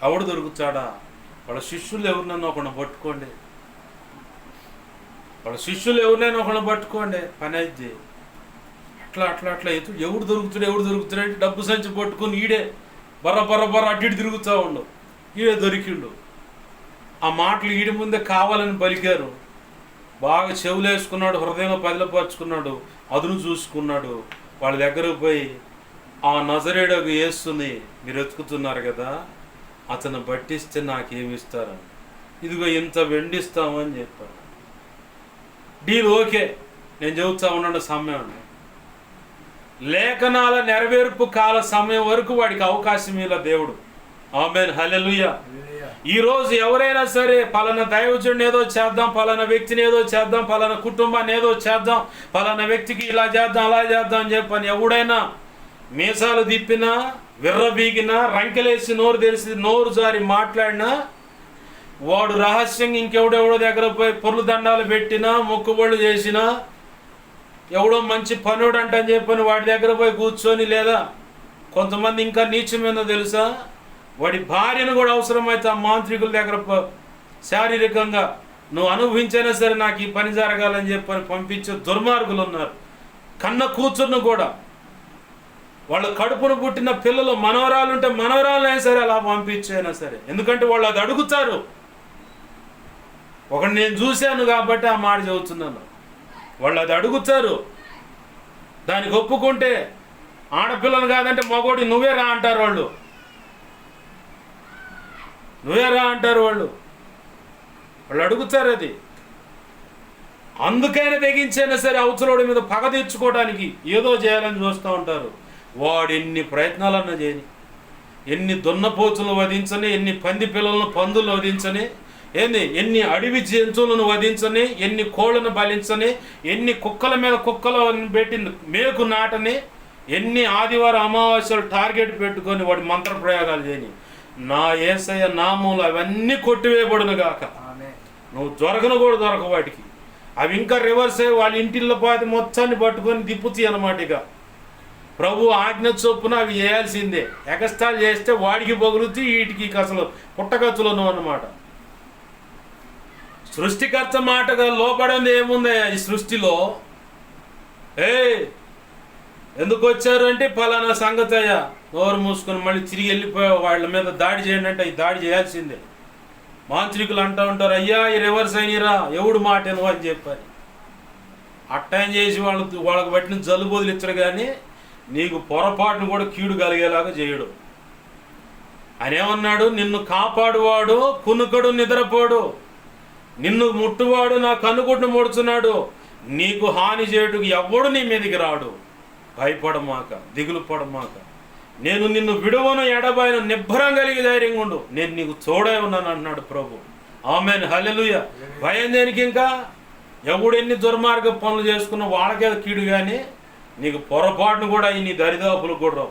ఎవడు దొరుకుతాడా? వాళ్ళ శిష్యులు ఎవరినన్నా ఒకరిని పట్టుకోండి, పని అయితే అట్లా ఎవడు దొరుకుతాడంటే డబ్బు సంచి పట్టుకొని ఈడే బర్ర అడ్డు తిరుగుతూ ఉండు. ఈడే దొరికిండు. ఆ మాటలు ఈడి ముందే కావాలని పలికారు. బాగా చెవులు వేసుకున్నాడు, హృదయంలో పదిలపరుచుకున్నాడు, అదును చూసుకున్నాడు. వాళ్ళ దగ్గరకు పోయి, ఆ నజరేయుడు యేసుని మీరు వెతుకుతున్నారు కదా, అతను పట్టిస్తే నాకేమి ఇస్తారని. ఇదిగో ఇంత వెండిస్తామని చెప్పాడు. డీల్ ఓకే, నేను చెబుతా ఉన్నాను సమయం. లేఖనాల నెరవేర్పు కాల సమయం వరకు వాడికి అవకాశం ఇలా దేవుడు. ఆమేన్, హల్లెలూయా. ఈరోజు ఎవరైనా సరే పలానా దైవజుడిని ఏదో చేద్దాం, పలానా వ్యక్తిని ఏదో చేద్దాం, పలానా కుటుంబాన్ని ఏదో చేద్దాం, పలానా వ్యక్తికి ఇలా చేద్దాం అలా చేద్దాం అని చెప్పని ఎవడైనా మీసాలు తిప్పినా, విర్రబీగినా, రంకెలేసి నోరు తెలిసి నోరు జారి మాట్లాడినా, వాడు రహస్యంగా ఇంకెవడెవడో దగ్గర పోయి పొర్లు దండాలు పెట్టినా, మొక్కుబళ్ళు చేసినా, ఎవడో మంచి పనుడు అంటని చెప్పని వాడి దగ్గర పోయి కూర్చొని, లేదా కొంతమంది ఇంకా నీచమేందో తెలుసా, వాడి భార్యను కూడా అవసరమైతే ఆ మాంత్రికుల దగ్గర శారీరకంగా నువ్వు అనుభవించైనా సరే నాకు ఈ పని జరగాలని చెప్పని పంపించే దుర్మార్గులు ఉన్నారు. కన్న కూతుర్ను కూడా, వాళ్ళ కడుపును పుట్టిన పిల్లలు మనవరాలు ఉంటే మనవరాలైనా సరే అలా పంపించైనా సరే, ఎందుకంటే వాళ్ళు అది అడుగుతారు. ఒకటి నేను చూశాను కాబట్టి ఆ మాట చెబుతున్నాను. వాళ్ళు అది అడుగుతారు, దానికి ఒప్పుకుంటే ఆడపిల్లలు కాదంటే మగోడి నువ్వే రా అంటారు వాళ్ళు, నువ్వే రా అంటారు వాళ్ళు అడుగుతారు అది. అందుకైనా తెగించైనా సరే అవతలోడి మీద పగ తీర్చుకోవడానికి ఏదో చేయాలని చూస్తూ ఉంటారు. వాడు ఎన్ని ప్రయత్నాలన్నా చేయని, ఎన్ని దున్నపోతులను వధించని, ఎన్ని పంది పిల్లలను పందులను వధించని, ఎన్ని అడవి జంతువులను వధించని, ఎన్ని కోళ్ళను బలించని, ఎన్ని కుక్కల మీద కుక్కలను పెట్టి మేకు నాటని, ఎన్ని ఆదివారం అమావాస్యలు టార్గెట్ పెట్టుకొని వాడి మంత్రప్రయోగాలు చేయని, నా యేసయ్య నామములు అవన్నీ కొట్టివేయబడును గాక. నువ్వు దొరకను కూడా దొరక వాటికి. అవి ఇంకా రివర్స్ అయ్యి వాళ్ళ ఇంటిల్లో పాతి మొత్తాన్ని పట్టుకొని దిప్పుతాయి అన్నమాట. ఇక ప్రభు ఆజ్ఞ చొప్పున అవి చేయాల్సిందే. ఎగస్టాల్ చేస్తే వాడికి పొగులుతూ వీటికి అసలు పుట్టగచ్చులను అన్నమాట. సృష్టికర్త మాటగా లోపడింది ఏముంది ఈ సృష్టిలో? ఎందుకు వచ్చారు అంటే పలానా సంగతి అయ్యా, నోరు మూసుకొని మళ్ళీ తిరిగి వెళ్ళిపోయా వాళ్ళ మీద దాడి చేయండి అంటే ఈ దాడి చేయాల్సిందే. మాంత్రికులు అంటూ ఉంటారు, అయ్యా ఈ రివర్స్ అయినరా ఎవడు మాట నువ్వు అని చెప్పారు. అట్టం చేసి వాళ్ళకి పట్టిన జలుబు వదిలిచ్చరు కానీ నీకు పొరపాటును కూడా కీడు కలిగేలాగా చేయడు. ఆయన ఏమన్నాడు, నిన్ను కాపాడువాడు కునుకడు నిద్రపోడు, నిన్ను ముట్టువాడు నా కన్నుగుడ్డు ముడుచున్నాడు, నీకు హాని చేయుటకు ఎవ్వడు నీ మీదకి రాడు, భయపడమాక, దిగులు పడమాక, నేను నిన్ను విడువను ఎడబాయను, నిబ్బరం కలిగి ధైర్యంగా ఉండు, నేను నీకు తోడై ఉన్నాను అన్నాడు ప్రభు. ఆమేన్, హల్లెలూయా. భయం దేనికి? ఇంకా ఎవడు ఎన్ని దుర్మార్గ పనులు చేసుకున్నా వాళ్ళకే కీడు కానీ నీకు పొరపాటును కూడా నీ దరిదాపులు కూడా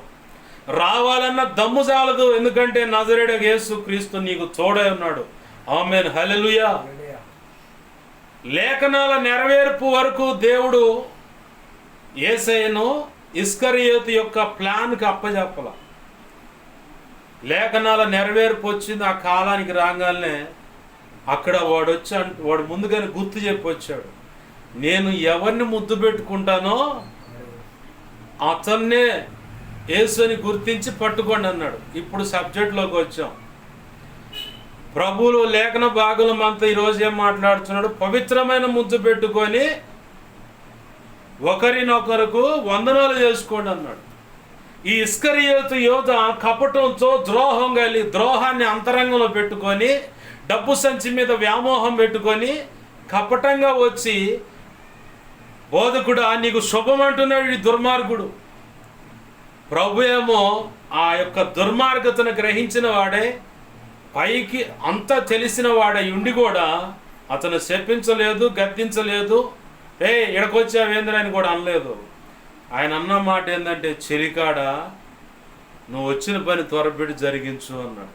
రావాలన్న దమ్ము చాలదు. ఎందుకంటే నజరేయుడైన యేసు క్రీస్తు నీకు తోడై ఉన్నాడు. ఆమేన్, హల్లెలూయా. లేఖనాల నెరవేర్పు వరకు దేవుడు యేసయ్యను ఇస్కరియోతు యొక్క ప్లాన్కి అప్పచెప్పల. లేఖనాల నెరవేర్పు వచ్చింది. ఆ కాలానికి రాగానే అక్కడ వాడు ముందుగానే గుర్తు చెప్పి వచ్చాడు, నేను ఎవరిని ముద్దు పెట్టుకుంటానో అతన్నే యేసుని గుర్తించి పట్టుకోండి అన్నాడు. ఇప్పుడు సబ్జెక్ట్లోకి వచ్చాం. ప్రభువులు లేఖన భాగం అంతా ఈరోజు ఏం మాట్లాడుతున్నాడు? పవిత్రమైన ముద్దు పెట్టుకొని ఒకరినొకరకు వందనాలు చేసుకోండి అన్నాడు. ఈ ఇస్కరియోతు యోధ కపటంతో ద్రోహాన్ని అంతరంగంలో పెట్టుకొని, డబ్బు సంచి మీద వ్యామోహం పెట్టుకొని కపటంగా వచ్చి, బోధకుడా నీకు శుభం అంటున్నాడు ఈ దుర్మార్గుడు. ప్రభు ఏమో ఆ యొక్క దుర్మార్గతను గ్రహించిన వాడే, పైకి అంతా తెలిసిన వాడై ఉండి కూడా అతను శపించలేదు, గద్దించలేదు, ఇక్కడికొచ్చావేంద్ర అని కూడా అనలేదు. ఆయన అన్న మాట ఏంటంటే, చెలికాడా నువ్వు వచ్చిన పని త్వరపెట్టి జరిగించు అన్నాడు.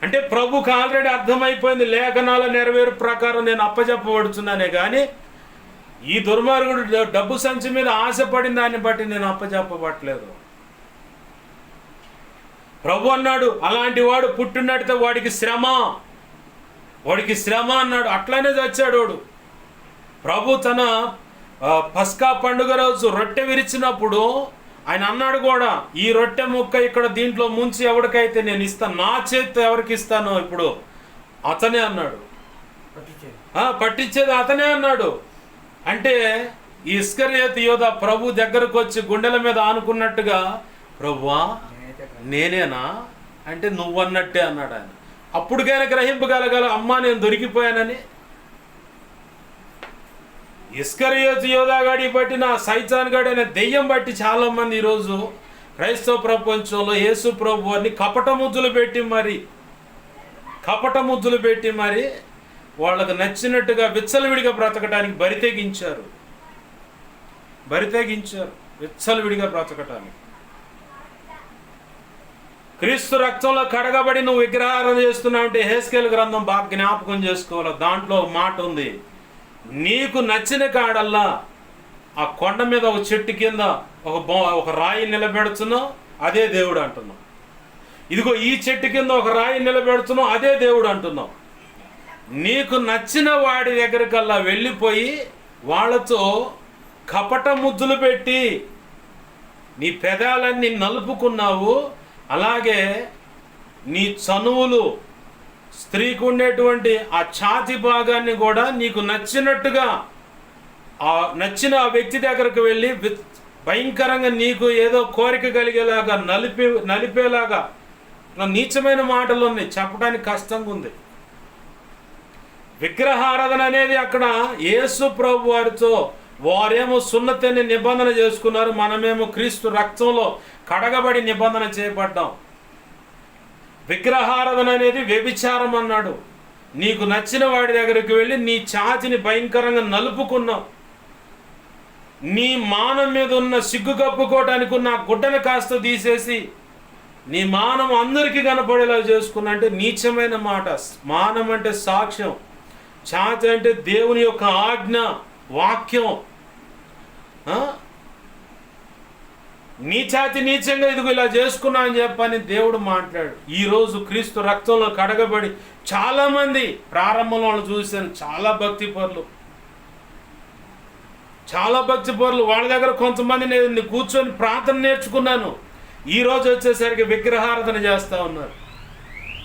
అంటే ప్రభుకి ఆల్రెడీ అర్థమైపోయింది, లేఖనాల నెరవేరు ప్రకారం నేను అప్పచెప్పబడుతున్నానే కానీ ఈ దుర్మార్గుడు డబ్బు సంచి మీద ఆశపడిన దాన్ని బట్టి నేను అప్పచెప్పబట్టలేదు. ప్రభు అన్నాడు, అలాంటి వాడు పుట్టినట్టు వాడికి శ్రమ అన్నాడు. అట్లానే చచ్చాడు వాడు. ప్రభు తన పస్కా పండుగ రోజు రొట్టె విరిచినప్పుడు ఆయన అన్నాడు కూడా, ఈ రొట్టె ముక్క ఇక్కడ దీంట్లో ముంచి ఎవరికైతే నేను ఇస్తాను, నా చేతితో ఎవరికి ఇస్తానో ఇప్పుడు అతనే అన్నాడు. పట్టించేది అతనే అన్నాడు. అంటే ఈ ఇస్కరియోతు యోధ ప్రభు దగ్గరకు వచ్చి గుండెల మీద ఆనుకున్నట్టుగా, ప్రభువా నేనేనా అంటే నువ్వన్నట్టే అన్నాడు ఆయన. అప్పుడుకైనా గ్రహింపగలగల, అమ్మా నేను దొరికిపోయానని. ఇస్కరియోతు యోధాగాడి బట్టి నా సైతాన్ గాడి అనే దెయ్యం బట్టి చాలామంది ఈరోజు క్రైస్తవ ప్రపంచంలో యేసు ప్రభు వారిని కపట ముద్దులు పెట్టి మరి వాళ్ళకు నచ్చినట్టుగా విచ్చలవిడిగా బ్రతకడానికి బరితెగించారు. విచ్చలవిడిగా బ్రతకటానికి. క్రీస్తు రక్తంలో కడగబడి నువ్వు విగ్రహారాధన చేస్తున్నావు అంటే హెస్కేలు గ్రంథం బాగా జ్ఞాపకం చేసుకోవాలి. దాంట్లో మాట ఉంది, నీకు నచ్చిన కాడల్లా ఆ కొండ మీద ఒక చెట్టు కింద ఒక రాయి నిలబెడుతున్నావు, అదే దేవుడు అంటున్నావు. ఇదిగో ఈ చెట్టు కింద ఒక రాయి నిలబెడుతున్నావు, అదే దేవుడు అంటున్నావు. నీకు నచ్చిన వాడి దగ్గరకల్లా వెళ్ళిపోయి వాళ్ళతో కపట ముద్దులు పెట్టి నీ పెదాలన్నీ నలుపుకున్నావు. అలాగే నీ చనువులు, స్త్రీకి ఉండేటువంటి ఆ ఛాతి భాగాన్ని కూడా నీకు నచ్చినట్టుగా నచ్చిన ఆ వ్యక్తి దగ్గరకు వెళ్ళి భయంకరంగా నీకు ఏదో కోరిక కలిగేలాగా నలిపేలాగా నీచమైన మాటలు ఉన్నాయి, చెప్పడానికి కష్టంగా ఉంది. విగ్రహారాధన అనేది అక్కడ యేసు ప్రభు వారితో వారేమో సున్నతిని నిబంధన చేసుకున్నారు, మనమేమో క్రీస్తు రక్తంలో కడగబడి నిబంధన చేయబడ్డాం. విగ్రహారాధన అనేది వ్యభిచారం అన్నాడు. నీకు నచ్చిన వాడి దగ్గరికి వెళ్ళి నీ ఛాతిని భయంకరంగా నలుపుకున్నావు. నీ మానం మీద ఉన్న సిగ్గు కప్పుకోవటానికి ఉన్న గుడ్డను కాస్త తీసేసి నీ మానం అందరికీ కనపడేలా చేసుకున్నా అంటే నీచమైన మాట. మానం అంటే సాక్ష్యం, ఛాతి అంటే దేవుని యొక్క ఆజ్ఞ, వాక్యం. నీ ఛాతి నీచంగా ఇదిగో ఇలా చేసుకున్నా అని చెప్పని దేవుడు మాట్లాడు. ఈరోజు క్రీస్తు రక్తంలో కడగబడి చాలామంది ప్రారంభంలో వాళ్ళు చూశాను, చాలా భక్తి పరులు వాళ్ళ దగ్గర కొంతమంది నేను కూర్చొని ప్రార్థన నేర్చుకున్నాను. ఈరోజు వచ్చేసరికి విగ్రహారాధన చేస్తూ ఉన్నారు,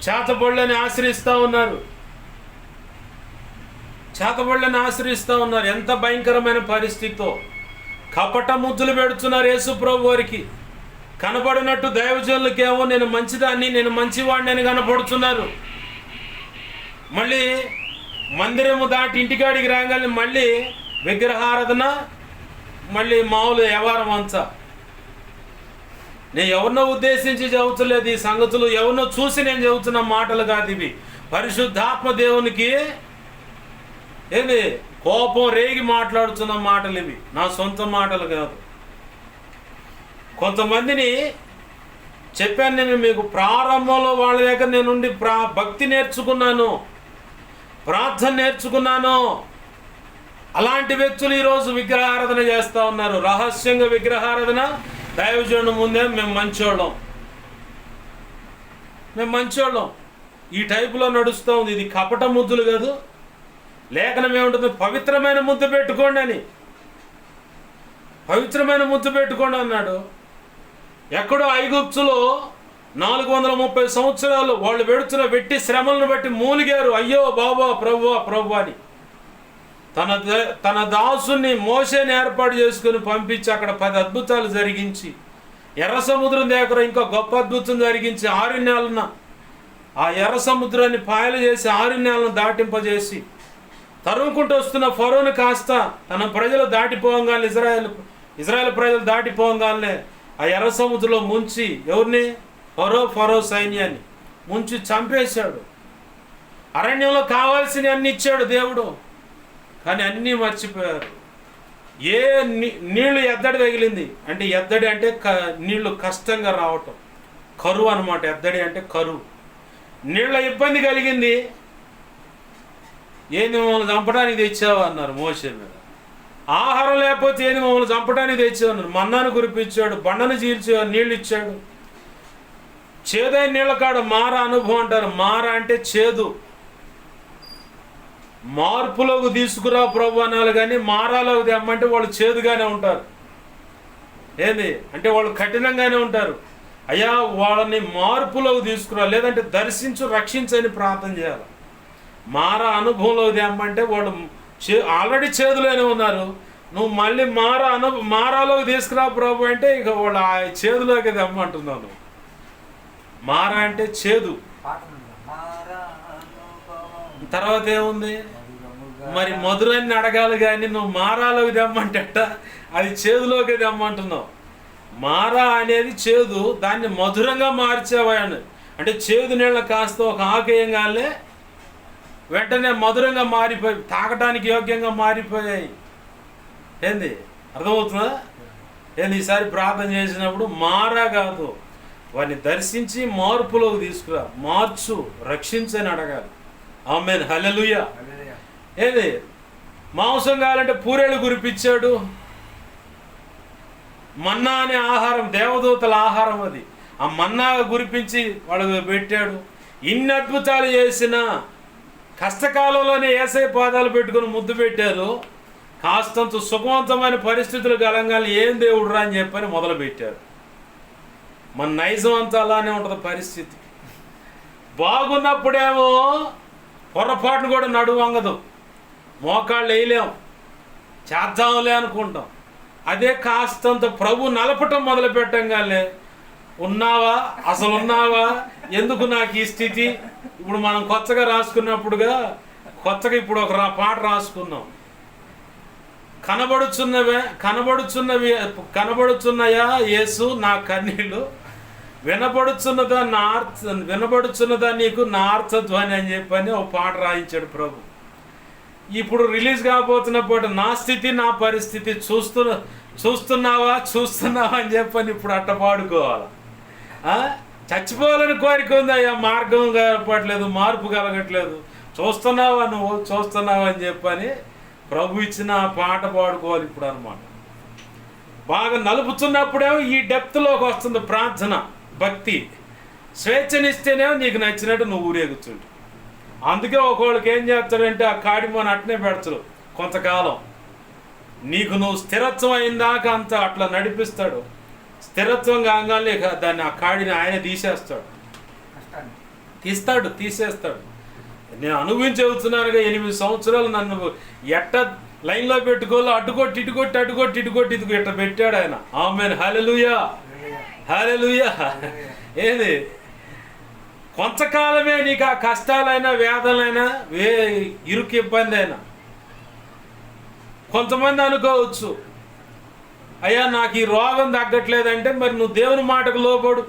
చేతబడులని ఆశ్రయిస్తూ ఉన్నారు. ఎంత భయంకరమైన పరిస్థితితో కపట ముద్దులు పెడుతున్నారు యేసు ప్రభు వారికి. కనపడినట్టు దైవజనులకేమో నేను మంచిదాన్ని, నేను మంచివాడిని అని కనపడుతున్నారు. మళ్ళీ మందిరము దాటి ఇంటికాడికి రాగానే మళ్ళీ విగ్రహారాధన, మళ్ళీ మామూలు వ్యవహారం అంతా. నేను ఎవరినో ఉద్దేశించి చెబుతలేదు ఈ సంగతులు, ఎవరినో చూసి నేను చెబుతున్న మాటలు కాదు ఇవి. పరిశుద్ధాత్మ దేవునికి కోపం రేగి మాట్లాడుతున్న మాటలు ఇవి, నా సొంత మాటలు కాదు. కొంతమందిని చెప్పాను నేను మీకు, ప్రారంభంలో వాళ్ళ దగ్గర నేనుండి భక్తి నేర్చుకున్నాను, ప్రార్థన నేర్చుకున్నాను. అలాంటి వ్యక్తులు ఈరోజు విగ్రహారాధన చేస్తూ ఉన్నారు. రహస్యంగా విగ్రహారాధన, దైవజనుడు ముందే మేము మంచోళ్ళం ఈ టైపులో నడుస్తూ ఉంది. ఇది కపట ముద్దులు కాదు. లేఖనం ఏముంటుంది, పవిత్రమైన ముద్దు పెట్టుకోండి అని. పవిత్రమైన ముద్దు పెట్టుకోండి అన్నాడు. ఎక్కడో ఐగుప్తులో 430 సంవత్సరాలు వాళ్ళు పెడుతున్న వెట్టి శ్రమలను బట్టి మూలిగారు. అయ్యో బాబా ప్రభు అని తన దాసుని మోషేని ఏర్పాటు చేసుకుని పంపించి అక్కడ 10 అద్భుతాలు జరిగించి, ఎర్ర సముద్రం దగ్గర ఇంకా గొప్ప అద్భుతం జరిగించి 6 నెలల ఆ ఎర్ర సముద్రాన్ని పాయలు చేసి 6 నెలలను దాటింపజేసి తరుముకుంటూ వస్తున్న ఫరోని కాస్త తన ప్రజలు దాటిపోగానే, ఇజ్రాయెల్ ప్రజలు దాటిపోగానే ఆ ఎర్ర సముద్రంలో ముంచి ఎవరిని, ఫరో సైన్యాన్ని ముంచి చంపేశాడు. అరణ్యంలో కావాల్సిన అన్ని ఇచ్చాడు దేవుడు, కానీ అన్నీ మర్చిపోయారు. ఏ నీళ్లు ఎద్దడి తగిలింది అంటే, ఎద్దడి అంటే నీళ్లు కష్టంగా రావటం, కరువు అనమాట. ఎద్దడి అంటే కరువు. నీళ్ళ ఇబ్బంది కలిగింది. ఏంది మమ్మల్ని చంపడానికి తెచ్చావా అన్నారు మోషే మీద. ఆహారం లేకపోతే ఏంది మమ్మల్ని చంపడానికి తెచ్చావు అన్నారు. మన్నాను కురిపించాడు, బండను చీల్చాడు, నీళ్ళు ఇచ్చాడు. చేదైన నీళ్ళ కాడ మార అనుభవం అంటారు. మార అంటే చేదు. మార్పులోకి తీసుకురా ప్రభు అనాలి, కానీ మారాలోకి తెమ్మంటే వాళ్ళు చేదుగానే ఉంటారు. ఏంది అంటే వాళ్ళు కఠినంగానే ఉంటారు. అయ్యా వాళ్ళని మార్పులోకి తీసుకురా, లేదంటే దర్శించు, రక్షించని ప్రార్థన చేయాలి. మారా అనుభవంలోకి తెమ్మంటే వాళ్ళు ఆల్రెడీ చేదులోనే ఉన్నారు. నువ్వు మళ్ళీ మారాలోకి తీసుకురా ప్రభు అంటే ఇక వాళ్ళు ఆ చేదులోకి తెమ్మంటున్నావు. మారా అంటే చేదు. తర్వాత ఏముంది? మరి మధురాన్ని అడగాలి కానీ నువ్వు మారాలోకి తెమ్మంటట అది చేదులోకి తెమ్మంటున్నావు. మారా అనేది చేదు, దాన్ని మధురంగా మార్చేవాయని. అంటే చేదు నీళ్ళ కాస్త ఒక ఆకేయంగానే వెంటనే మధురంగా మారిపోయి తాగటానికి యోగ్యంగా మారిపోయాయి. ఏంది అర్థమవుతుందా? ఏంది ఈసారి ప్రార్థన చేసినప్పుడు మారా కాదు, వారిని దర్శించి మార్పులోకి తీసుకురా, మార్చు, రక్షించని అడగాలి. ఆమేన్, హల్లెలూయా. ఏది మాంసం కావాలంటే పూరేళ్ళు కురిపించాడు. మన్నా అనే ఆహారం దేవదూతల ఆహారం, అది ఆ మన్నా కురిపించి వాళ్ళకు పెట్టాడు. ఇన్ని అద్భుతాలు చేసిన కష్టకాలంలోనే యేసయ్య పాదాలు పెట్టుకుని ముద్దు పెట్టారు. కాస్తంత సుఖవంతమైన పరిస్థితులు కలంగానే ఏం దేవుడు రా అని చెప్పని మొదలుపెట్టారు. మన నైజం అంతా అలానే ఉంటుంది పరిస్థితి. బాగున్నప్పుడేమో పొరపాటును కూడా నడువు వంగదు, మోకాళ్ళు వేయలేం, చేద్దాంలే అనుకుంటాం. అదే కాస్తంత ప్రభు నలపటం మొదలు పెట్టంగానే ఉన్నావా, అసలు ఉన్నావా, ఎందుకు నాకు ఈ స్థితి. ఇప్పుడు మనం కొత్తగా రాసుకున్నప్పుడుగా కొత్తగా ఇప్పుడు ఒక పాట రాసుకున్నాం. కనబడుచున్నయా యేసు నా కన్నీళ్ళు, వినబడుచున్నదా నీకు నా ఆర్తధ్వని అని చెప్పని ఒక పాట రాయించాడు ప్రభు. ఇప్పుడు రిలీజ్ కాబోతున్న పాట నా స్థితి నా పరిస్థితి చూస్తున్నావా అని చెప్పని ఇప్పుడు అట్ట పాడుకోవాలి. చచ్చిపోవాలని కోరిక ఉంది, అయ్యా మార్గం కలపట్లేదు, మార్పు కలగట్లేదు, చూస్తున్నావా అని చెప్పని ప్రభు ఇచ్చిన పాట పాడుకోవాలి ఇప్పుడు అన్నమాట. బాగా నలుపుతున్నప్పుడేమో ఈ డెప్త్లోకి వస్తుంది ప్రార్థన, భక్తి. స్వేచ్ఛనిస్తేనేమో నీకు నచ్చినట్టు నువ్వు ఊరేగుతుంటు. అందుకే ఒకళ్ళకి ఏం చేస్తాడంటే ఆ కాడిమోని అట్నే పెడతాడు కొంతకాలం. నీకు నువ్వు స్థిరత్వం అయిందాక అంత అట్లా నడిపిస్తాడు. స్థిరత్వం కాగానే దాన్ని ఆ కాడిని ఆయన తీసేస్తాడు. నేను అనుభవించి చెబుతున్నానుగా, 8 సంవత్సరాలు నన్ను ఎట్ట లైన్లో పెట్టుకోవాలి, అడ్డుకొట్టి ఇదిగో ఇట్ట పెట్టాడు ఆయన. ఆమేన్, హల్లెలూయా. ఏది కొంతకాలమే నీకు ఆ కష్టాలైనా వేదనైనా ఇరుకు ఇబ్బంది అయినా. కొంతమంది అనుకోవచ్చు, అయ్యా నాకు ఈ రోగం తగ్గట్లేదంటే మరి నువ్వు దేవుని మాటకు లోబడు,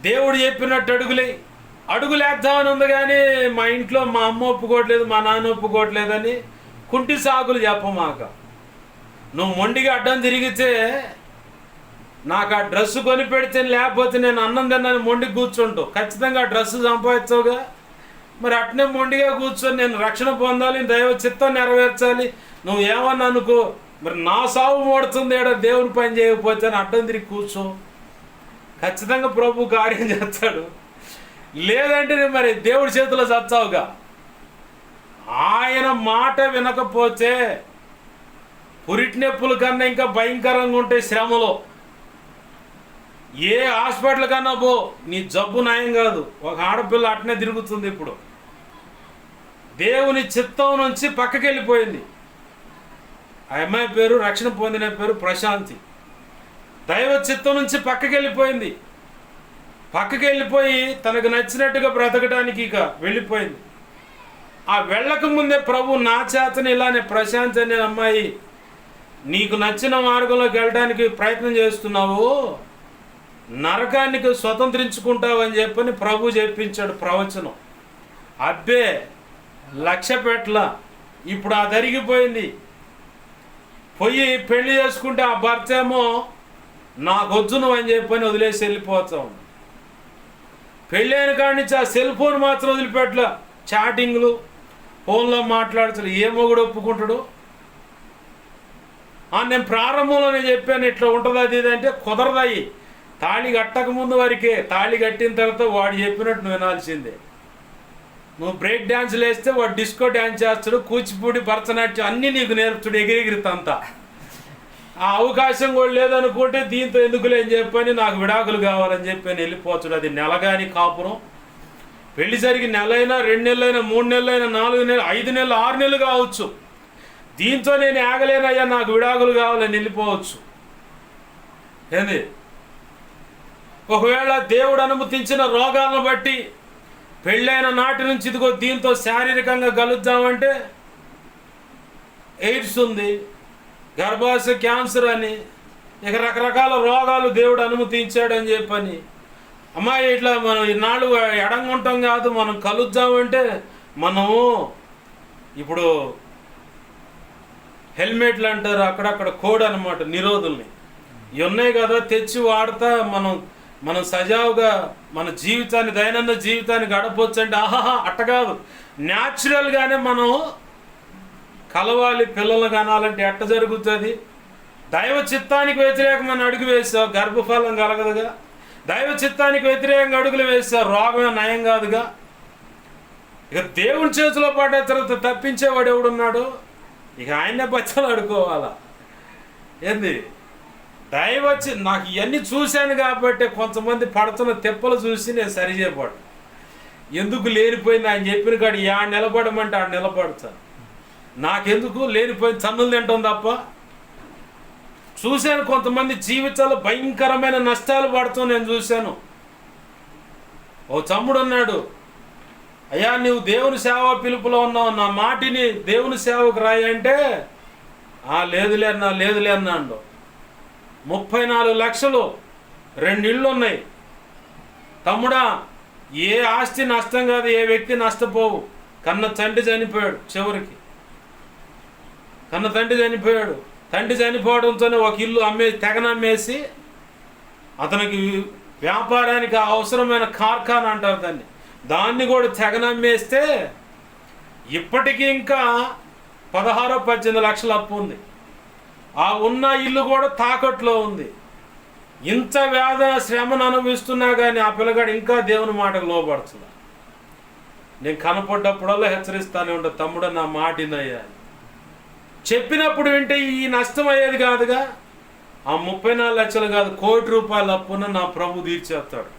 దేవుడు చెప్పినట్టు అడుగులేద్దామని ఉంది. కానీ మా ఇంట్లో మా అమ్మ ఒప్పుకోవట్లేదు, మా నాన్న ఒప్పుకోవట్లేదని కుంటి సాకులు చెప్పమాక. నువ్వు మొండిగా అడ్డం తిరిగితే నాకు ఆ డ్రెస్సు కొని పెడితే లేకపోతే నేను అన్నం తిన్నాను మొండికి కూర్చుంటావు, ఖచ్చితంగా ఆ డ్రెస్సు సంపాదించవుగా. మరి అట్నే మొండిగా కూర్చొని నేను రక్షణ పొందాలి, దైవ చిత్తం నెరవేర్చాలి, నువ్వు ఏమన్నా అనుకో, మరి నా సాగు మూడుతుంది ఏడా దేవుని పని చేయకపోతే అని అడ్డం తిరిగి కూర్చో, ఖచ్చితంగా ప్రభు కార్యం చేస్తాడు. లేదంటే మరి దేవుడి చేతిలో చచ్చావుగా. ఆయన మాట వినకపోతే పురిటి నొప్పుల కన్నా ఇంకా భయంకరంగా ఉంటాయి శ్రమలో. ఏ హాస్పిటల్ కన్నా పో, నీ జబ్బు నయం కాదు. ఒక ఆడపిల్ల అట్నే తిరుగుతుంది ఇప్పుడు. దేవుని చిత్తం నుంచి పక్కకి వెళ్ళిపోయింది. ఆ అమ్మాయి పేరు, రక్షణ పొందిన పేరు ప్రశాంతి. దైవ చిత్తం నుంచి పక్కకి వెళ్ళిపోయి తనకు నచ్చినట్టుగా బ్రతకడానికి ఇక వెళ్ళిపోయింది. ఆ వెళ్ళక ముందే ప్రభు నా చేతని ఇలానే ప్రశాంతి అనే అమ్మాయి నీకు నచ్చిన మార్గంలోకి వెళ్ళడానికి ప్రయత్నం చేస్తున్నావు, నరకానికి స్వతంత్రించుకుంటావని చెప్పని ప్రభు చెప్పించాడు ప్రవచనం. అబ్బే లక్ష్య పెట్ల. ఇప్పుడు ఆ జరిగిపోయింది. పోయి పెళ్లి చేసుకుంటే ఆ భర్త ఏమో నాకొద్దు నువ్వు అని చెప్పని వదిలేసి వెళ్ళిపోతాం. పెళ్ళైన కాడి నుంచి ఆ సెల్ ఫోన్ మాత్రం వదిలిపెట్టలే. చాటింగ్లు, ఫోన్లో మాట్లాడుతాడు. ఏ మొగుడు ఒప్పుకుంటాడు? నేను ప్రారంభంలోనే చెప్పాను ఇట్లా ఉంటుంది అది ఇది అంటే కుదరదాయి. తాళి కట్టక ముందు వరకే, తాళి కట్టిన తర్వాత వాడు చెప్పినట్టు నువ్వు వినాల్సిందే. నువ్వు బ్రేక్ డ్యాన్స్లు వేస్తే వాడు డిస్కో డ్యాన్స్ చేస్తాడు, కూచిపూడి, భరతనాట్యం అన్నీ నీకు నేర్పుతాడు ఎగిరితంతా. ఆ అవకాశం కూడా లేదనుకుంటే దీంతో ఎందుకులే అని చెప్పని నాకు విడాకులు కావాలని చెప్పని వెళ్ళిపోతాడు. అది నెల కానీ కాపురం పెళ్లి జరిగి నెలైనా, 2 నెలలైనా, 3 నెలలైనా, 4 నెలలు, 5 నెలలు, 6 నెలలు కావచ్చు. దీంతో నేను ఆగలేనయ్యా నాకు విడాకులు కావాలని వెళ్ళిపోవచ్చు. ఏంది? ఒకవేళ దేవుడు అనుమతించిన రోగాలను బట్టి పెళ్ళైన నాటి నుంచి ఇదిగో దీంతో శారీరకంగా కలుద్దామంటే ఎయిడ్స్ ఉంది, గర్భాశయ క్యాన్సర్ అని, ఇక రకరకాల రోగాలు దేవుడు అనుమతించాడని చెప్పని, అమ్మాయి ఇట్లా మనం ఈనాడు ఎడంగుంటాం కాదు, మనం కలుద్దామంటే మనము ఇప్పుడు హెల్మెట్లు అంటారు అక్కడక్కడ కోడ్ అనమాట, నిరోధుల్ని ఇవి ఉన్నాయి కదా, తెచ్చి వాడతా మనం సజావుగా మన జీవితాన్ని, దైనందిన జీవితాన్ని గడపవచ్చు అంటే ఆహాహా అట్ట కాదు. న్యాచురల్గానే మనం కలవాలి, పిల్లలు కనాలంటే ఎట్ట జరుగుతుంది? దైవ చిత్తానికి వ్యతిరేకమైన అడుగు వేసావు, గర్భఫలం కలగదుగా. దైవ చిత్తానికి వ్యతిరేకంగా అడుగులు వేసావు, రోగమే నయం కాదుగా. ఇక దేవుని చేతిలో పడ్డ తర్వాత తప్పించేవాడు ఎవడున్నాడు? ఇక ఆయనే బచ్చలు అడుకోవాలా ఏంది? నాకు ఇవన్నీ చూశాను కాబట్టి కొంతమంది పడుతున్న తెప్పలు చూసి నేను సరిచేయబడు. ఎందుకు లేనిపోయింది ఆయన చెప్పిన కాడు ఆడ నిలబడమంటే ఆడ నిలబడతాను. నాకెందుకు లేనిపోయింది తన్నులు తింటాం తప్ప. చూశాను కొంతమంది జీవితాలు భయంకరమైన నష్టాలు పడుతూ నేను చూశాను. ఓ తమ్ముడు అన్నాడు, అయ్యా నువ్వు దేవుని సేవ పిలుపులో ఉన్నావు, నా మాటిని దేవుని సేవకు రాయి అంటే లేదులే అన్నాడు. 34 లక్షలు 2 ఇళ్ళు ఉన్నాయి. తమ్ముడా, ఏ ఆస్తి నష్టం కాదు, ఏ వ్యక్తి నష్టపోవు. కన్న తండ్రి చనిపోయాడు, చివరికి కన్న తండ్రి చనిపోయాడు. తండ్రి చనిపోవడంతోనే ఒక ఇల్లు తెగనమ్మేసి అతనికి వ్యాపారానికి అవసరమైన కార్ఖానా అంటారు దాన్ని కూడా తెగనమ్మేస్తే ఇప్పటికీ ఇంకా 16-18 లక్షల అప్పు ఉంది. ఆ ఉన్న ఇల్లు కూడా తాకట్లో ఉంది. ఇంత వేదన శ్రమను అనుభవిస్తున్నా కానీ ఆ పిల్లగాడు ఇంకా దేవుని మాటకు లోబడుతుంది. నేను కనపడ్డప్పుడల్లా హెచ్చరిస్తానే ఉంటా, తమ్ముడు నా మాట వినయ్యా. చెప్పినప్పుడు వింటే ఈ నష్టం అయ్యేది కాదుగా. ఆ 34 లక్షలు కాదు, ₹1 కోటి అప్పున నా ప్రభు తీర్చేస్తాడు.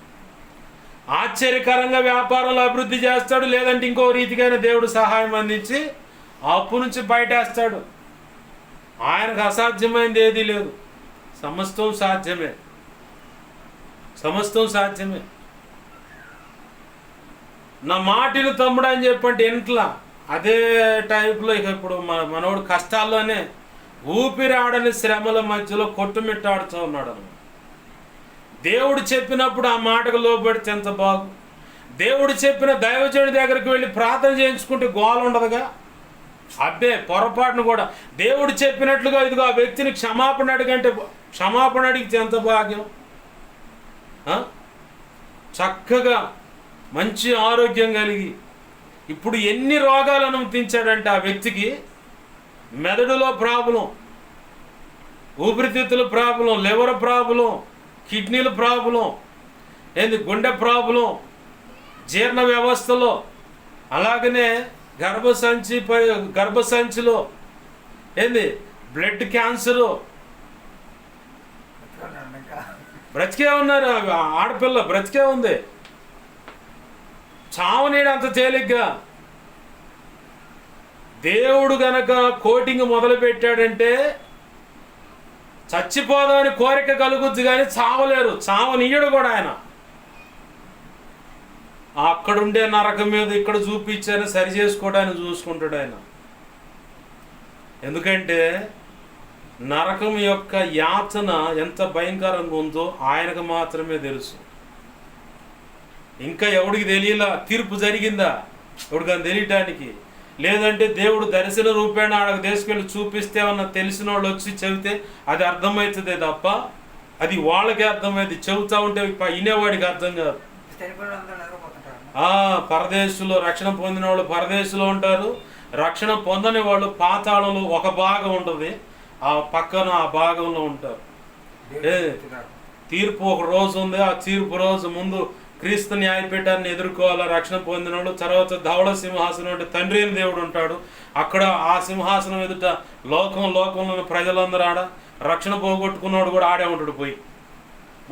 ఆశ్చర్యకరంగా వ్యాపారంలో అభివృద్ధి చేస్తాడు, లేదంటే ఇంకో రీతిగానే దేవుడు సహాయం అందించి ఆ అప్పు నుంచి బయటేస్తాడు. ఆయనకు అసాధ్యమైనది ఏదీ లేదు. సమస్తం సాధ్యమే, సమస్తం సాధ్యమే. నా మాటిని తమ్ముడు అని చెప్పంటే ఇంట్లో అదే టైప్లో ఇక ఇప్పుడు మనోడు కష్టాల్లోనే ఊపిరాడని శ్రమల మధ్యలో కొట్టుమిట్టాడుతూ ఉన్నాడు అన్నమాట. దేవుడు చెప్పినప్పుడు ఆ మాటకు లోబడితే ఎంత బాగు. దేవుడు చెప్పిన దైవజనుడి దగ్గరికి వెళ్ళి ప్రార్థన చేయించుకుంటే గోల ఉండదుగా. అబ్బే పొరపాటును కూడా దేవుడు చెప్పినట్లుగా ఇదిగో ఆ వ్యక్తిని క్షమాపణ అడిగంటే క్షమాపణ అడిగితే ఎంత భాగ్యం. చక్కగా మంచి ఆరోగ్యం కలిగి ఇప్పుడు ఎన్ని రోగాలు అనుమతించాడంటే ఆ వ్యక్తికి, మెదడులో ప్రాబ్లం, ఊపిరితిత్తుల ప్రాబ్లం, లివర్ ప్రాబ్లం, కిడ్నీల ప్రాబ్లం, గుండె ప్రాబ్లం, జీర్ణ వ్యవస్థలో, అలాగనే గర్భసంచిలో బ్లడ్ క్యాన్సరు. బ్రతికే ఉన్నారు, ఆడపిల్ల బ్రతికే ఉంది. చావనీడు అంత తేలిగ్గా. దేవుడు గనక కోటింగ్ మొదలు పెట్టాడంటే చచ్చిపోదామని కోరిక కలుగుద్ది కానీ చావలేరు, చావనీయుడు కూడా ఆయన. అక్కడుండే నరకం మీద ఇక్కడ చూపించాను సరి చేసుకోవడానికి చూసుకుంటాడు ఆయన. ఎందుకంటే నరకం యొక్క యాతన ఎంత భయంకరంగా ఉందో ఆయనకు మాత్రమే తెలుసు. ఇంకా ఎవడికి తెలియలా తీర్పు జరిగిందా ఎవడికని తెలియటానికి. లేదంటే దేవుడు దర్శన రూపేణ ఆడకు తీసుకెళ్ళి చూపిస్తే అన్న తెలిసిన వాళ్ళు వచ్చి చెబితే అది అర్థమవుతుంది తప్ప అది వాళ్ళకే అర్థమైంది. చెబుతా ఉంటే వినేవాడికి అర్థం కాదు. పరదేశంలో రక్షణ పొందిన వాళ్ళు పరదేశంలో ఉంటారు, రక్షణ పొందని వాళ్ళు పాతాళంలో ఒక భాగం ఉంటుంది, ఆ పక్కన ఆ భాగంలో ఉంటారు. తీర్పు ఒక రోజు ఉంది, ఆ తీర్పు రోజు ముందు క్రీస్తు న్యాయపీఠాన్ని ఎదుర్కోవాలా రక్షణ పొందిన వాళ్ళు. తర్వాత ధవళ సింహాసనం అంటే తండ్రి అయిన దేవుడు ఉంటాడు. అక్కడ ఆ సింహాసనం ఎదుట లోకంలో ప్రజలందరూ ఆడ, రక్షణ పోగొట్టుకున్నవాడు కూడా ఆడే ఉంటాడు పోయి.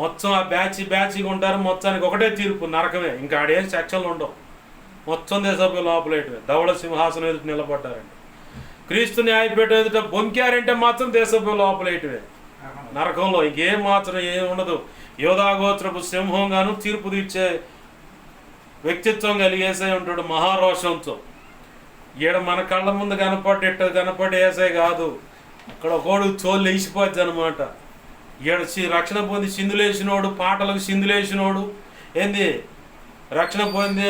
మొత్తం ఆ బ్యాచ్గా ఉంటారు. మొత్తానికి ఒకటే తీర్పు, నరకమే. ఇంకా ఆడేం సెక్షన్లు ఉండవు, మొత్తం దేశపు లోపలేటివే. ధవళ సింహాసనం ఎదుట నిలబడ్డారండి. క్రీస్తు న్యాయపీఠం ఎదుట బొంకారంటే మాత్రం దేశపు లోపలేటివే, నరకంలో ఇంకేం మాత్రం ఏం ఉండదు. యోధా గోత్రపు సింహంగాను తీర్పు తీర్చే వ్యక్తిత్వం కలిగి ఏసై ఉంటాడు, మహారోషంతో. ఈడ మన కళ్ళ ముందు కనపడే ఏసై కాదు, అక్కడ ఒకడు చోళ్ళు వేసిపోద్ది అనమాట. ఈడ రక్షణ పొంది సింధులేసినోడు, పాటలకు సింధులేసినోడు, ఏంది రక్షణ పొంది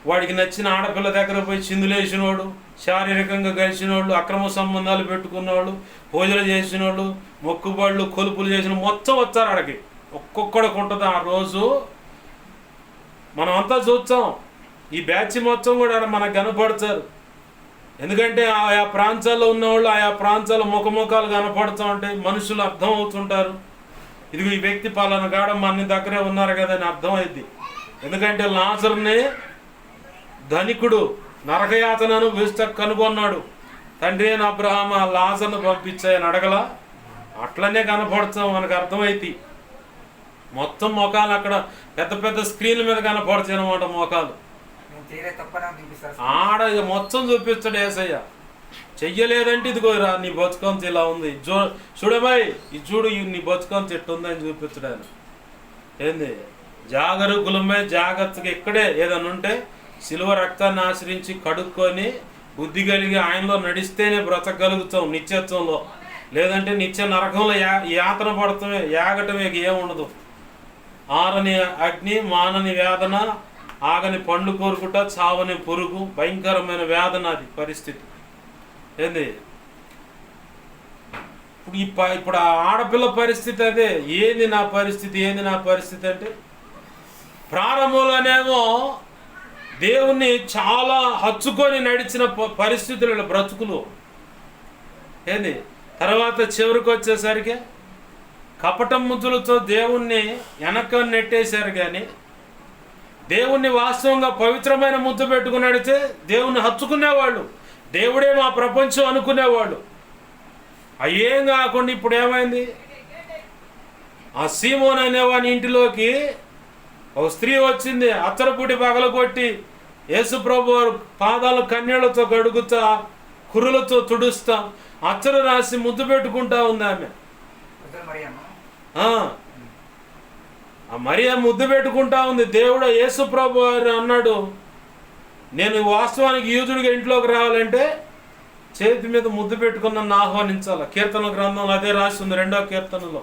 వాడికి నచ్చిన ఆడపిల్ల దగ్గర పోయి సింధులేసినోడు, శారీరకంగా కలిసినోళ్ళు, అక్రమ సంబంధాలు పెట్టుకున్నవాళ్ళు, పూజలు చేసినోళ్ళు, మొక్కుబళ్ళు కొలుపులు చేసిన మొత్తం వచ్చారు ఆడికి. ఒక్కొక్కడికి ఉంటుంది ఆ రోజు. మనం అంతా చూస్తాం, ఈ బ్యాచ్ మొత్తం కూడా మనకు కనపడతారు. ఎందుకంటే ఆయా ప్రాంతాల్లో ఉన్నవాళ్ళు ఆయా ప్రాంతాల ముఖముఖాలు కనపడుతూ ఉంటాయి, మనుషులు అర్థం అవుతుంటారు. ఇదిగో ఈ వ్యక్తి పాలన కాడ మన దగ్గరే ఉన్నారు కదా అని అర్థమైంది. ఎందుకంటే లాజరుని ధనికుడు నరకయాతనను కనుగొన్నాడు. తండ్రి అయిన అబ్రహాం ఆ లాజర్ను పంపించాయని అడగల, అట్లనే కనపడుతాం, మనకు అర్థమైంది. మొత్తం మొఖాలు అక్కడ పెద్ద పెద్ద స్క్రీన్ల మీద కనపడతాయి అనమాట మొఖాలు. ఆడ మొత్తం చూపిస్తాడు ఏసయ్య. చెయ్యలేదంటే ఇదిగో రా నీ బతుకంత ఇలా ఉంది, చూడబాయ్ ఇది చూడు నీ బతుకంత ఎట్టుందని చూపిస్తాడు ఆయన. ఏంది జాగరూకులమే జాగ్రత్తగా ఇక్కడే ఏదన్నా ఉంటే సిలువ రక్తాన్ని ఆశ్రయించి కడుక్కొని బుద్ధి కలిగి ఆయనలో నడిస్తేనే బ్రతకగలుగుతాం నిత్యత్వంలో. లేదంటే నిత్య నరకంలో యాతన పడటమే, యాగటమే, ఏముండదు. ఆరని అగ్ని, మానని వేదన, ఆగని పండ్లు కోరుకుంటా, చావని పురుగు, భయంకరమైన వేదన అది పరిస్థితి. ఏంది ఇప్పుడు ఆ ఆడపిల్ల పరిస్థితి అదే. ఏంది నా పరిస్థితి అంటే, ప్రారంభంలోనేమో దేవుణ్ణి చాలా హచ్చుకొని నడిచిన పరిస్థితుల బ్రతుకులు. ఏంది తర్వాత చివరికి వచ్చేసరికి కపటం ముద్దులతో దేవుణ్ణి వెనక నెట్టేశారు. కానీ దేవుణ్ణి వాస్తవంగా పవిత్రమైన ముద్దు పెట్టుకుని నడితే దేవుణ్ణి హచ్చుకునేవాళ్ళు, దేవుడే మా ప్రపంచం అనుకునేవాళ్ళు. అయ్యేం కాకుండా ఇప్పుడు ఏమైంది, ఆ సీమోన్ అనేవాని ఇంటిలోకి ఒక స్త్రీ వచ్చింది, అత్తరపుటి పగలగొట్టి యేసుప్రభు పాదాలు కన్నీళ్లతో కడుగుతా, కుర్రలతో తుడుస్తా, అత్తరు రాసి ముద్దు పెట్టుకుంటా ఉంది ఆమె. ఆ మరియా ముద్దు పెట్టుకుంటా ఉంది. దేవుడు యేసుప్రభు అన్నాడు, నేను వాస్తవానికి యూదుడిగా ఇంట్లోకి రావాలంటే చేతి మీద ముద్దు పెట్టుకుని నన్ను ఆహ్వానించాలి. కీర్తన గ్రంథంలో అదే రాసి ఉంది, 2వ కీర్తనలో.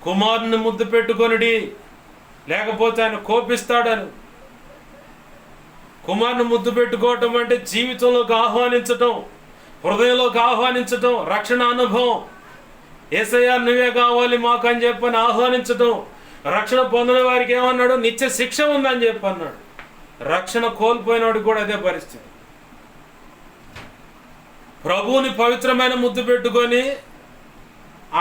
కుమారుని ముద్దు పెట్టుకొనిడి, లేకపోతే ఆయన కోపిస్తాడని. కుమారుని ముద్దు పెట్టుకోవటం అంటే జీవితంలోకి ఆహ్వానించటం, హృదయంలోకి ఆహ్వానించటం, రక్షణ అనుభవం. యేసయ్యా నువ్వే కావాలి మాకు అని చెప్పని ఆహ్వానించటం. రక్షణ పొందిన వారికి ఏమన్నాడు, నిత్య శిక్ష ఉందని చెప్పి అన్నాడు. రక్షణ కోల్పోయినవాడికి కూడా అదే పరిస్థితి. ప్రభువుని పవిత్రమైన ముద్దు పెట్టుకొని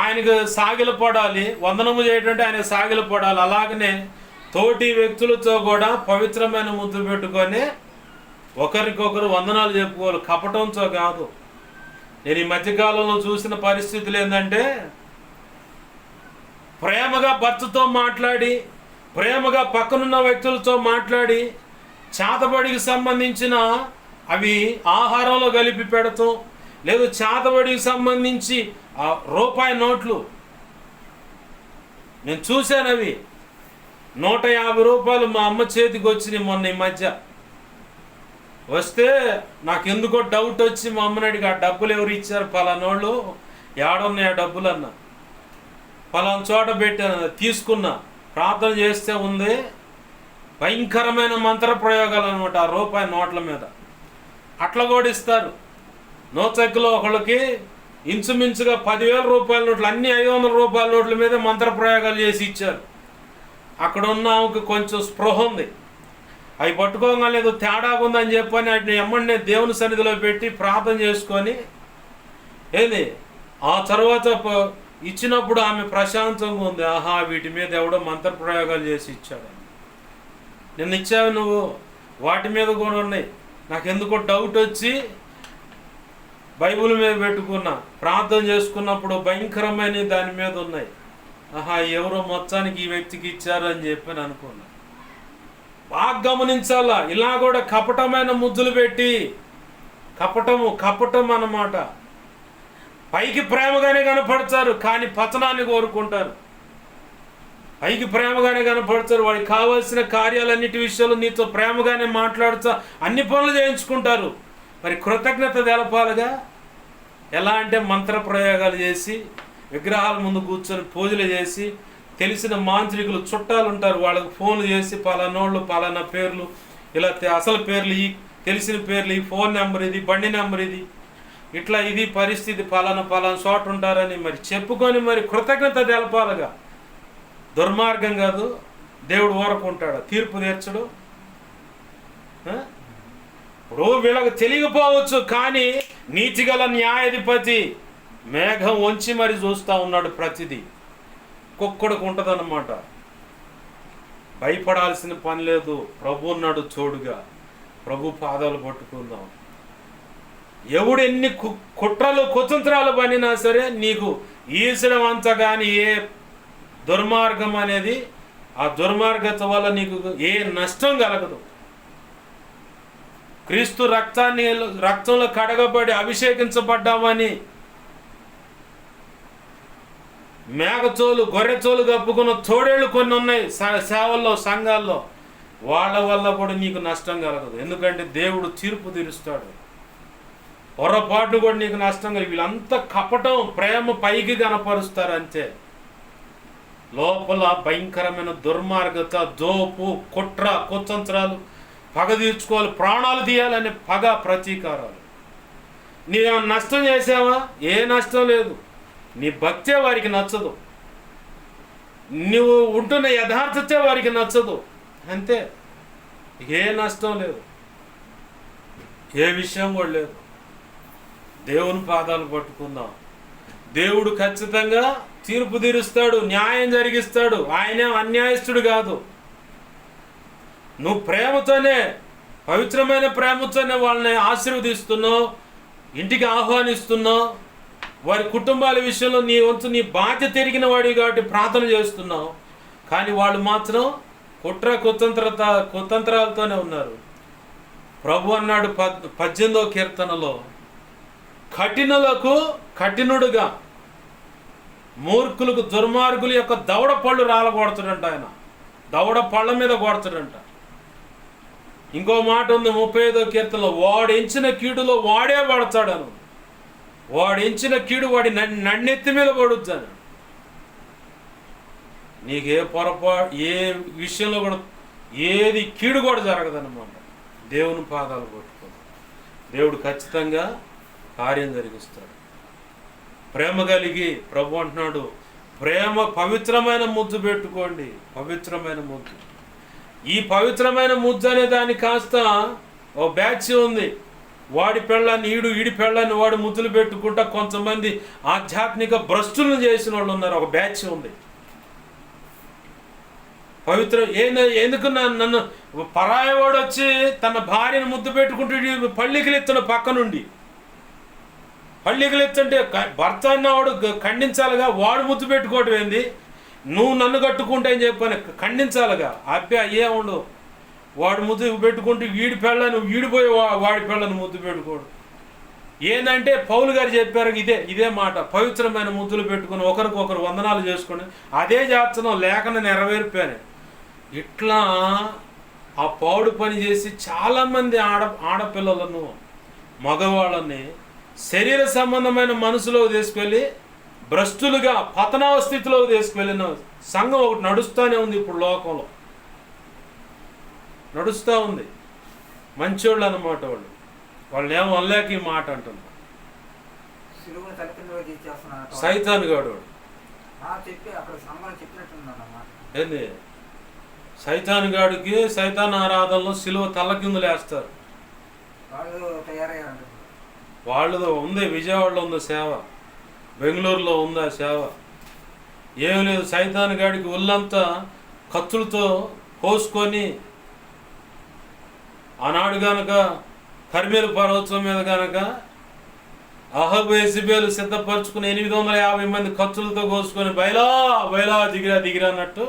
ఆయనకు సాగిలపడాలి, వందనము చేయటంటే ఆయనకు సాగిలపడాలి. అలాగనే తోటి వ్యక్తులతో కూడా పవిత్రమైన ముద్దు పెట్టుకొని ఒకరికొకరు వందనాలు చెప్పుకోవాలి, కపటంతో కాదు. నేను ఈ మధ్యకాలంలో చూసిన పరిస్థితులు ఏంటంటే, ప్రేమగా భర్తతో మాట్లాడి, ప్రేమగా పక్కనున్న వ్యక్తులతో మాట్లాడి, చేతబడికి సంబంధించిన అవి ఆహారంలో కలిపి పెడతాం, లేదు చేతబడికి సంబంధించి రూపాయి నోట్లు నేను చూశాను. అవి 150 రూపాయలు మా అమ్మ చేతికి వచ్చినాయి మొన్న ఈ మధ్య. వస్తే నాకెందుకో డౌట్ వచ్చి మా అమ్మని అడిగి, ఆ డబ్బులు ఎవరు ఇచ్చారు, పలానోళ్ళు ఏడున్నాయి ఆ డబ్బులు అన్న. పలానా చోట పెట్టాను, తీసుకున్నా, ప్రార్థన చేస్తే ఉంది. భయంకరమైన మంత్ర ప్రయోగాలు అనమాట ఆ రూపాయి నోట్ల మీద. అట్లా కూడా ఇస్తారు. నోచెక్కులో ఒకళ్ళకి ఇంచుమించుగా 10,000 రూపాయల నోట్లు, అన్ని 500 రూపాయల నోట్ల మీద మంత్ర ప్రయోగాలు చేసి ఇచ్చారు. అక్కడ ఉన్న ఆమెకు కొంచెం స్పృహ ఉంది, అవి పట్టుకోగానే ఏదో తేడా ఉందని చెప్పని వాటిని ఎమ్మడినే దేవుని సన్నిధిలో పెట్టి ప్రార్థన చేసుకొని ఏది ఆ తర్వాత ఇచ్చినప్పుడు ఆమె ప్రశాంతంగా ఉంది. ఆహా, వీటి మీద ఎవడో మంత్ర ప్రయోగాలు చేసి ఇచ్చాడు. నిన్న ఇచ్చావు నువ్వు, వాటి మీద కూడా ఉన్నాయి. నాకెందుకో డౌట్ వచ్చి బైబిల్ మీద పెట్టుకున్నా, ప్రార్థన చేసుకున్నప్పుడు భయంకరమైన దాని మీద ఉన్నాయి. ఆహా, ఎవరో మొత్తానికి ఈ వ్యక్తికి ఇచ్చారు అని చెప్పి అనుకున్నా. బాగా గమనించాలా, ఇలా కూడా కపటమైన ముద్దులు పెట్టి, కపటం అన్నమాట. పైకి ప్రేమగానే కనపడతారు, కానీ పతనాన్ని కోరుకుంటారు. పైకి ప్రేమగానే కనపడతారు, వాడికి కావాల్సిన కార్యాలన్నిటి విషయాలు నీతో ప్రేమగానే మాట్లాడుతూ అన్ని పనులు చేయించుకుంటారు. మరి కృతజ్ఞత తెలపాలిగా. ఎలా అంటే మంత్ర ప్రయోగాలు చేసి విగ్రహాల ముందు కూర్చొని పూజలు చేసి, తెలిసిన మాంత్రికులు చుట్టాలు ఉంటారు, వాళ్ళకి ఫోన్లు చేసి పలానోళ్ళు పలానా పేర్లు, ఇలా అసలు పేర్లు ఈ, తెలిసిన పేర్లు ఈ, ఫోన్ నెంబర్ ఇది, బండి నెంబర్ ఇది, ఇట్లా ఇది పరిస్థితి, పలానా చోట ఉంటారని మరి చెప్పుకొని మరి కృతజ్ఞత తెలపాలిగా. దుర్మార్గం కాదు. దేవుడు ఊరకుంటాడు, తీర్పు తీర్చడు. ఇప్పుడు వీళ్ళకి తెలియకపోవచ్చు, కానీ నీతిగల న్యాయాధిపతి మేఘం వంచి మరి చూస్తూ ఉన్నాడు ప్రతిదీ. కుక్కడికి ఉంటుందన్నమాట. భయపడాల్సిన పని లేదు. ప్రభు ఉన్నాడు తోడుగా. ప్రభు పాదాలు పట్టుకుందాం. ఎవడు ఎన్ని కుట్రలు కుతంత్రాలు పనినా సరే నీకు ఈసడం అంతా కానీ ఏ దుర్మార్గం అనేది, ఆ దుర్మార్గత వల్ల నీకు ఏ నష్టం కలగదు. క్రీస్తు రక్తంలో కడగబడి అభిషేకించబడ్డామని మేకచోలు గొర్రెచోలు కప్పుకున్న తోడేళ్ళు కొన్ని ఉన్నాయి సేవల్లో, సంఘాల్లో. వాళ్ళ వల్ల కూడా నీకు నష్టం కలగదు. ఎందుకంటే దేవుడు తీర్పు తీరుస్తాడు. పొరపాటు కూడా నీకు నష్టం కలిగి. వీళ్ళంతా కపటం, ప్రేమ పైకి కనపరుస్తారు అంతే. లోపల భయంకరమైన దుర్మార్గత, దోపు, కుట్ర, కుతంత్రాలు, పగ తీర్చుకోవాలి, ప్రాణాలు తీయాలనే పగ, ప్రతీకారాలు. నీవేమైనా నష్టం చేసావా? ఏ నష్టం లేదు. నీ భక్తే వారికి నచ్చదు, నువ్వు ఉంటున్న యథార్థతే వారికి నచ్చదు, అంతే. ఏ నష్టం లేదు, ఏ విషయం కూడా లేదు. దేవుని పాదాలు పట్టుకుందాం. దేవుడు ఖచ్చితంగా తీర్పు తీరుస్తాడు, న్యాయం జరిగిస్తాడు. ఆయనే అన్యాయస్తుడు కాదు. నువ్వు ప్రేమతోనే, పవిత్రమైన ప్రేమతోనే వాళ్ళని ఆశీర్వదిస్తున్నావు, ఇంటికి ఆహ్వానిస్తున్నావు. వారి కుటుంబాల విషయంలో నీ వంతు, నీ బాధ్యత ఎరిగిన వాడివి కాబట్టి ప్రార్థన చేస్తున్నావు. కానీ వాళ్ళు మాత్రం కుట్ర కుతంత్రాలతోనే ఉన్నారు. ప్రభు అన్నాడు 18వ కీర్తనలో, కఠినులకు కఠినుడుగా, మూర్ఖులకు, దుర్మార్గుల యొక్క దవడ పళ్ళు రాలగొడతాడంట ఆయన. దవడ పళ్ళ మీద కొడతాడంట. ఇంకో మాట ఉంది 35వ కీర్తనలో, వాడు ఎంచిన కీడులో వాడే పడతాడను. వాడు ఎంచిన కీడు వాడి నన్నెత్తి మీద పడుద్దాను. నీకే ఏ విషయంలో కూడా ఏది కీడు కూడా జరగదన్నమాట. దేవుని పాదాలు పట్టుకోండి. దేవుడు ఖచ్చితంగా కార్యం జరిగిస్తాడు. ప్రేమ కలిగి ప్రభు అంటున్నాడు, ప్రేమ పవిత్రమైన ముద్దు పెట్టుకోండి. పవిత్రమైన ముద్దు. ఈ పవిత్రమైన ముద్దు అనే దాన్ని కాస్త ఓ బ్యాచ్ ఉంది. వాడి పెళ్ళాన్ని ఈడి పెళ్ళాన్ని వాడు ముద్దులు పెట్టుకుంటా కొంతమంది ఆధ్యాత్మిక భ్రష్టులను చేసిన వాళ్ళు ఉన్నారు. ఒక బ్యాచ్ ఉంది. పవిత్ర ఎందుకు నన్ను పరాయవాడు వచ్చి తన భార్యను ముద్దు పెట్టుకుంటూ పళ్ళికలు ఎత్తున పక్క నుండి, పళ్ళికలు ఎత్తుంటే భర్త అన్నవాడు ఖండించాలిగా. వాడు ముద్దు పెట్టుకోవటం ఏంది? నువ్వు నన్ను కట్టుకుంటే అని చెప్పని ఖండించాలిగా. అయ్యే ఉండవు. వాడు ముద్దు పెట్టుకుంటూ వీడి పెళ్ళని వీడిపోయి వాడి పెళ్ళని ముద్దు పెట్టుకోడు. ఏంటంటే పౌలు గారు చెప్పారు ఇదే మాట, పవిత్రమైన ముద్దులు పెట్టుకుని ఒకరికొకరు వందనాలు చేసుకుని అదే చేస్తున్నాం, లేఖన నెరవేర్పాను. ఇట్లా ఆ పౌడు పని చేసి చాలామంది ఆడపిల్లలను, మగవాళ్ళని శరీర సంబంధమైన మనసులోకి తీసుకెళ్ళి భ్రష్టులుగా పతనావస్థితిలోకి తీసుకువెళ్ళిన సంఘం ఒకటి నడుస్తూనే ఉంది. ఇప్పుడు లోకంలో నడుస్తూ ఉంది. మంచోళ్ళు అన్నమాట. వాళ్ళు ఏమో వల్లేక ఈ మాట అంటున్నారు. సైతాన్ గాడు ఏంది? సైతాన్ గాడికి సైతాన్ ఆరాధనలో సిలువ తల్లకిందులు వేస్తారు. వాళ్ళది ఉంది, విజయవాడలో ఉంది సేవ, బెంగళూరులో ఉంది ఆ సేవ. ఏం లేదు, సైతాన్ గాడికి ఒళ్ళంతా కత్తులతో కోసుకొని ఆనాడు గనక కర్మేలు పర్వతం మీద గనక అహబు యెజెబెలు సిద్ధపరచుకుని 850 మంది కత్తులతో కోసుకొని బయలా దిగిరా అన్నట్టు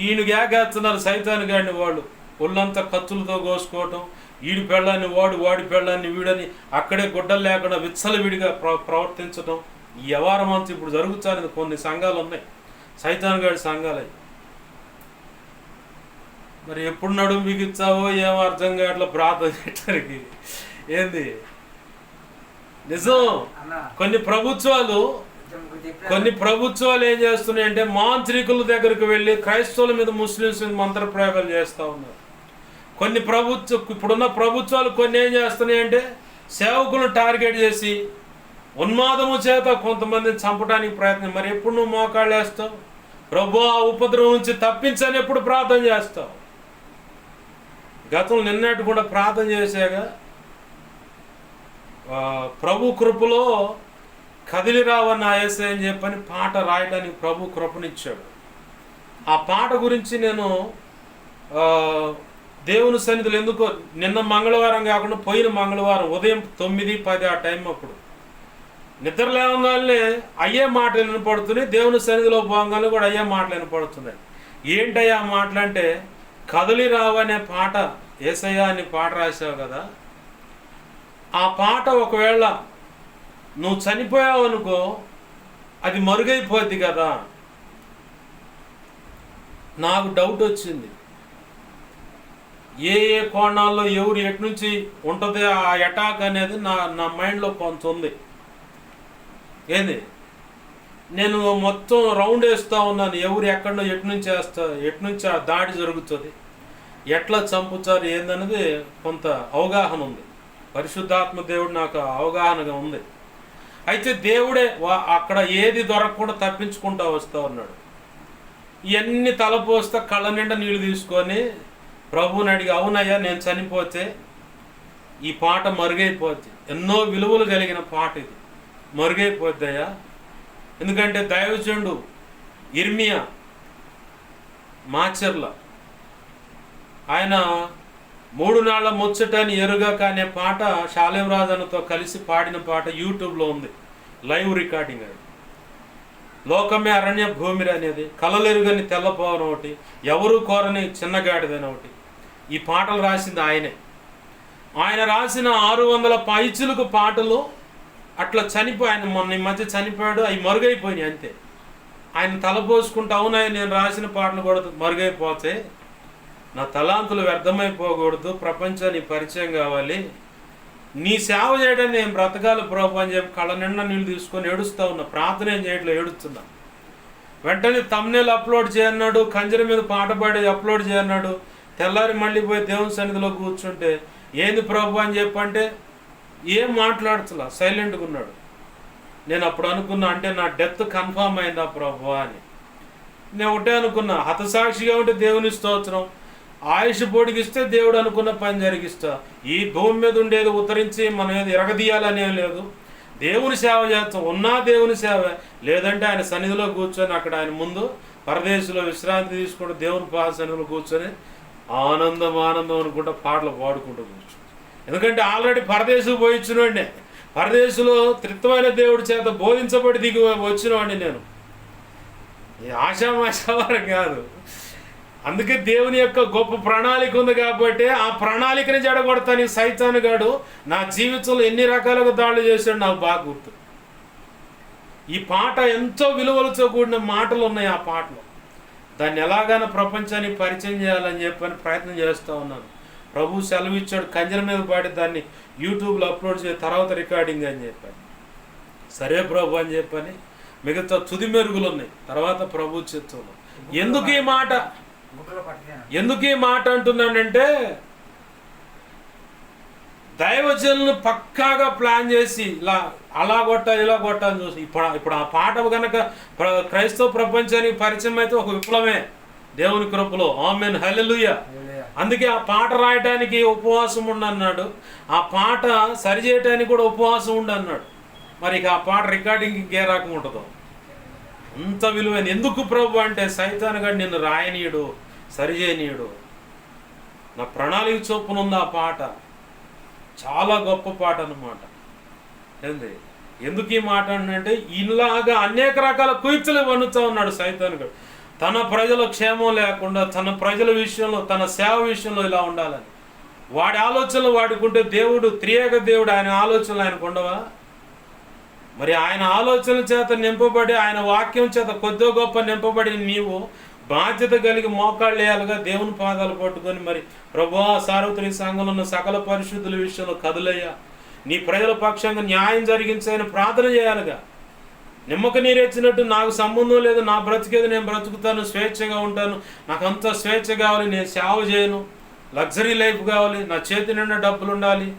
ఈయన గ్యాగేస్తున్నారు సైతాన్ గాడిని. వాళ్ళు ఒళ్ళంతా కత్తులతో కోసుకోవటం, ఈడి పెళ్ళాన్ని వాడి పెళ్ళాన్ని వీడని అక్కడే గుడ్డలు లేకుండా విచ్చలవిడిగా ప్రవర్తించడం. ఈ వ్యవహారం అంతా ఇప్పుడు జరుగుతుంది. కొన్ని సంఘాలు ఉన్నాయి, సైతాన్ గాడి సంఘాలు. మరి ఎప్పుడు నడుము బిగించావో ఏం అర్థం కావట్లా ప్రార్థన చేయడానికి. ఏంది నిజం. కొన్ని ప్రభుత్వాలు ఏం చేస్తున్నాయంటే మాంత్రికుల దగ్గరికి వెళ్ళి క్రైస్తవుల మీద ముస్లిమ్స్ మీద మంత్ర ప్రయోగాలు చేస్తూ ఉన్నారు. ఇప్పుడున్న ప్రభుత్వాలు కొన్ని ఏం చేస్తున్నాయంటే సేవకులను టార్గెట్ చేసి ఉన్మాదము చేత కొంతమందిని చంపడానికి ప్రయత్నం. మరి ఎప్పుడు నువ్వు మోకాళ్ళు వేస్తావు? ప్రభు ఆ ఉపద్రవం నుంచి తప్పించని ఎప్పుడు ప్రార్థన చేస్తావు? గతంలో నిన్నటి కూడా ప్రార్థన చేశాగా ప్రభు కృపలో కదిలి రావన్న యేసయ్య అని చెప్పని పాట రాయడానికి ప్రభు కృపనిచ్చాడు. ఆ పాట గురించి నేను దేవుని సన్నిధిలో ఎందుకో నిన్న మంగళవారం కాకుండా పోయిన మంగళవారం ఉదయం 9-10 ఆ టైం అప్పుడు నిద్ర లేవగానే అయ్యే మాటలు వినపడుతున్నాయి. దేవుని సన్నిధిలో పోగానే కూడా అయ్యే మాటలు వినపడుతున్నాయి. ఏంటయ్యా మాటలు అంటే, కదిలి రావనే పాట యేసయ్య అని పాట రాశావు కదా, ఆ పాట ఒకవేళ నువ్వు చనిపోయావు అనుకో అది మరుగైపోద్ది కదా. నాకు డౌట్ వచ్చింది, ఏ ఏ కోణాల్లో ఎవరు ఎటు నుంచి ఉంటుంది ఆ అటాక్ అనేది నా మైండ్లో కొంత ఉంది. ఏంది నేను మొత్తం రౌండ్ వేస్తూ ఉన్నాను, ఎవరు ఎక్కడో ఎటు నుంచి ఆ దాడి జరుగుతుంది, ఎట్లా చంపుతారు ఏందనేది కొంత అవగాహన ఉంది. పరిశుద్ధాత్మ దేవుడు నాకు అవగాహనగా ఉంది. అయితే దేవుడే అక్కడ ఏది దొరకకుండా తప్పించుకుంటూ వస్తూ ఉన్నాడు. ఇవన్నీ తలపోస్తా కళ్ళ నిండా నీళ్ళు తీసుకొని ప్రభువుని అడిగి, అవునయ్యా నేను చనిపోతే ఈ పాట మరుగైపోద్ది, ఎన్నో విలువలు కలిగిన పాట ఇది, మరుగైపోద్దయ్యా. ఎందుకంటే దైవజనుడు ఇర్మియా మాచర్ల ఆయన 3 నాళ్ల ముచ్చటని ఎరుగక అనే పాట షాలేం రాజన్నతో కలిసి పాడిన పాట యూట్యూబ్లో ఉంది, లైవ్ రికార్డింగ్. అది లోకమే అరణ్య భూమిరి అనేది, కలలెరుగని తెల్లపోవడం ఒకటి, ఎవరు కోరని చిన్నగాడిదని ఒకటి. ఈ పాటలు రాసింది ఆయనే. ఆయన రాసిన 600 పైచులకు పాటలు అట్లా ఆయన మొన్న ఈ మధ్య చనిపోయాడు, అవి మరుగైపోయినాయి అంతే. ఆయన తలపోసుకుంటూ, అవునాయి నేను రాసిన పాటలు కూడా మరుగైపోతే నా తలాంతులు వ్యర్థమైపోకూడదు, ప్రపంచానికి పరిచయం కావాలి, నీ సేవ చేయడానికి నేను బ్రతకాలి ప్రభు అని చెప్పి కళ్ళ నిండా నీళ్ళు తీసుకొని ఏడుస్తూ ఉన్నా. ప్రార్థన ఏం చేయట్లేదు, ఏడుస్తున్నా. వెంటనే తమ్నేల్ అప్లోడ్ చేయన్నాడు, కంజర మీద పాట పాడి అప్లోడ్ చేయన్నాడు. తెల్లారి మళ్ళీ పోయి దేవుని సన్నిధిలో కూర్చుంటే, ఏంది ప్రభు అని చెప్పంటే ఏం మాట్లాడుతులా, సైలెంట్గా ఉన్నాడు. నేను అప్పుడు అనుకున్నా, అంటే నా డెత్ కన్ఫామ్ అయిందా ప్రభు అని. నేను ఒకటే అనుకున్నా, హతసాక్షిగా ఉంటే దేవుని స్తోత్రం, ఆయుష్ పొడిగిస్తే దేవుడు అనుకున్న పని జరిగిస్తా. ఈ భూమి మీద ఉండేది ఉత్తరించి మనం ఏది ఎరగదీయాలనేం లేదు, దేవుని సేవ చేస్తాం, ఉన్నా దేవుని సేవ. లేదంటే ఆయన సన్నిధిలో కూర్చొని అక్కడ ఆయన ముందు పరదేశంలో విశ్రాంతి తీసుకుంటూ దేవుని సన్నిధిలో కూర్చొని ఆనందం అనుకుంటా పాటలు పాడుకుంటూ కూర్చో. ఎందుకంటే ఆల్రెడీ పరదేశం పోయించినవాడిని, పరదేశంలో త్రిత్వమైన దేవుడి చేత బోధించబడి దిగి వచ్చినవాడిని నేను. ఆశామాశావారం కాదు. అందుకే దేవుని యొక్క గొప్ప ప్రణాళిక ఉంది కాబట్టి ఆ ప్రణాళికని జడగొడతాను. సైతాను గాడు నా జీవితంలో ఎన్ని రకాలుగా దాడులు చేశాడు నాకు బాగా గుర్తు. ఈ పాట ఎంతో విలువలతో కూడిన మాటలు ఉన్నాయి ఆ పాటలో. దాన్ని ఎలాగైనా ప్రపంచానికి పరిచయం చేయాలని చెప్పని ప్రయత్నం చేస్తూ ఉన్నాను. ప్రభు సెలవు ఇచ్చాడు, కంజర మీద పాడి దాన్ని యూట్యూబ్లో అప్లోడ్ చేసి తర్వాత రికార్డింగ్ అని చెప్పాను. సరే ప్రభు అని చెప్పని మిగతా తుది మెరుగులు ఉన్నాయి తర్వాత ప్రభు చిత్తంలో. ఎందుకు ఈ మాట అంటున్నానంటే, దైవజనులను పక్కాగా ప్లాన్ చేసి అలా కొట్టాలి ఇలా కొట్టాలని చూసి ఇప్పుడు ఆ పాట కనుక క్రైస్తవ ప్రపంచానికి పరిచయం అయితే ఒక విప్లవమే దేవుని కృపలో. ఆమేన్, హల్లెలూయా. అందుకే ఆ పాట రాయటానికి ఉపవాసం ఉండన్నాడు, ఆ పాట సరిచేయటానికి కూడా ఉపవాసం ఉండన్నాడు. మరి ఇక ఆ పాట రికార్డింగ్ ఇంకే రకం ఉంటుందో అంత విలువైన. ఎందుకు ప్రభు అంటే, సైతాను గాడు నిన్ను రాయనీయుడు, సరిచేయనీయుడు. నా ప్రణాళిక చొప్పున ఉంది ఆ పాట, చాలా గొప్ప పాట అన్నమాట. ఏంది ఎందుకు ఈ మాట అంటే, ఇలాగా అనేక రకాల కుయుక్తులు వన్నుతూ ఉన్నాడు సైతాను గాడు. తన ప్రజల క్షేమం లేకుండా, తన ప్రజల విషయంలో, తన సేవ విషయంలో ఇలా ఉండాలని వాడి ఆలోచనలు వాడుకుంటే, దేవుడు త్రియేక దేవుడు ఆయన ఆలోచనలు ఆయనకు ఉండవా? మరి ఆయన ఆలోచనల చేత నింపబడి, ఆయన వాక్యం చేత కొద్దో గొప్ప నింపబడి నీవు బాధ్యత కలిగి మోకాళ్ళు వేయాలిగా, దేవుని పాదాలు పట్టుకొని మరి ప్రభువా సార్వత్రిక సంఘంలో ఉన్న సకల పరిశుద్ధుల విషయంలో కదులయ్యా, నీ ప్రజల పక్షంగా న్యాయం జరిగించని ప్రార్థన చేయాలిగా. నిమ్మక నీరెచ్చినట్టు నాకు సంబంధం లేదు, నా బ్రతికేది నేను బ్రతుకుతాను, స్వేచ్ఛగా ఉంటాను, నాకు అంత స్వేచ్ఛ కావాలి, నేను సేవ చేయను, లగ్జరీ లైఫ్ కావాలి, నా చేతి నిండా డబ్బులు ఉండాలి.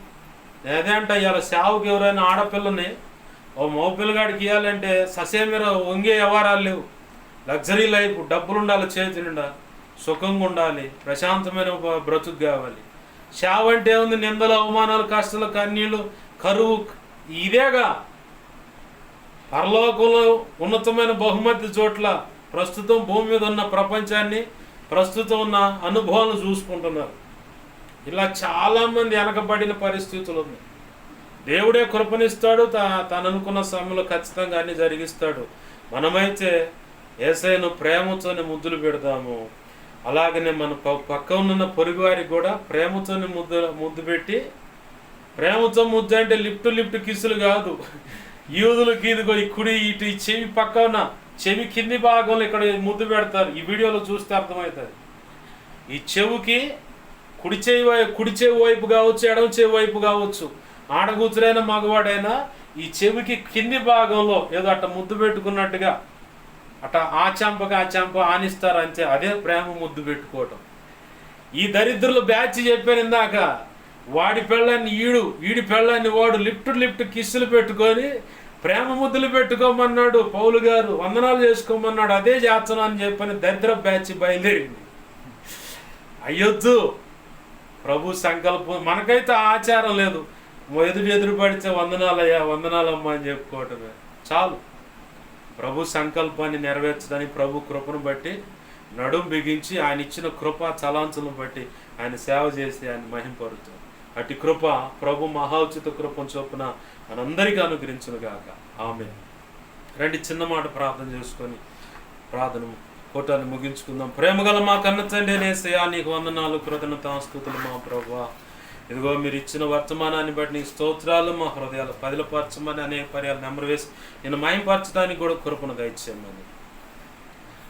అదేంట ఇవాళ సేవకి ఎవరైనా ఆడపిల్లని ఓ మగపిల్లగాడికి ఇవ్వాలంటే ససేమిర వంగే వ్యవహారాలు లేవు. లగ్జరీ లైఫ్, డబ్బులు ఉండాలి, చేతి నిండా సుఖంగా ఉండాలి, ప్రశాంతమైన బ్రతుకు కావాలి. సేవ అంటే ఏముంది? నిందలు, అవమానాలు, కష్టాలు, కన్నీళ్ళు, కరువు, ఇదేగా. పరలోకంలో ఉన్నతమైన బహుమతి చోట్ల ప్రస్తుతం భూమి మీద ఉన్న ప్రపంచాన్ని, ప్రస్తుతం ఉన్న అనుభవాలను చూసుకుంటున్నారు. ఇలా చాలామంది వెనకబడిన పరిస్థితులు ఉన్నాయి. దేవుడే కృపనిస్తాడు, తను అనుకున్న సమయంలో ఖచ్చితంగా అన్ని జరిగిస్తాడు. మనమైతే యేసయ్యను ప్రేమతోనే ముద్దులు పెడదాము. అలాగనే మన పక్క ఉన్న పొరుగు వారికి కూడా ప్రేమతోనే ముద్దు పెట్టి, ప్రేమతో ముద్దు అంటే లిఫ్ట్ కిస్సులు కాదు. యూదులకి ఇదిగో ఈ కుడి ఇటు ఈ చెవి పక్కన చెవి కింది భాగంలో ఇక్కడ ముద్దు పెడతారు. ఈ వీడియోలో చూస్తే అర్థమవుతుంది. ఈ చెవుకి కుడి చెవి వైపు కావచ్చు, ఎడమ చెవి వైపు కావచ్చు, ఆడకూతురైనా మగవాడైనా ఈ చెవికి కింది భాగంలో ఏదో అట్ట ముద్దు పెట్టుకున్నట్టుగా అట్ట ఆ చెంప ఆనిస్తారు అంతే. అదే ప్రేమ ముద్దు పెట్టుకోవటం. ఈ దరిద్రులు బ్యాచ్ చెప్పాను ఇందాక, వాడి పెళ్ళాన్ని వీడి పెళ్ళాన్ని వాడు లిఫ్ట్ కిస్సులు పెట్టుకొని ప్రేమ ముద్దులు పెట్టుకోమన్నాడు పౌలు గారు, వందనాలు చేసుకోమన్నాడు, అదే చేస్తున్నాను అని చెప్పని దరిద్ర బ్యాచ్ బయలుదేరింది. అయ్యొద్దు, ప్రభు సంకల్పం. మనకైతే ఆచారం లేదు, ఎదురు పడితే వందనాలయ్యా, వందనాలమ్మా అని చెప్పుకోవటమే చాలు. ప్రభు సంకల్పాన్ని నెరవేర్చడానికి ప్రభు కృపను బట్టి నడుం బిగించి ఆయన ఇచ్చిన కృప చలాంచులను బట్టి ఆయన సేవ చేసి ఆయన మహింపరుతాం. అటు కృప ప్రభు మహోచిత కృపను చొప్పున మనందరికీ అనుగ్రహించును గాక. ఆమేన్. రండి చిన్న మాట ప్రార్థన చేసుకొని ప్రార్థన కూటాన్ని ముగించుకుందాం. ప్రేమగల మా కన్న తండ్రి యేసయ్యా, నీకు వందనాలు, కృతజ్ఞతాస్తుతులు మా ప్రభువా. ఇదిగో మీరు ఇచ్చిన వర్తమానాన్ని బట్టి నీకు స్తోత్రాలు. మా హృదయాలు పదిలపరచమని అనేక పర్యాలు నెంబర్ వేసి నేను మయంపరచడానికి కూడా కృపను దయచేయమని.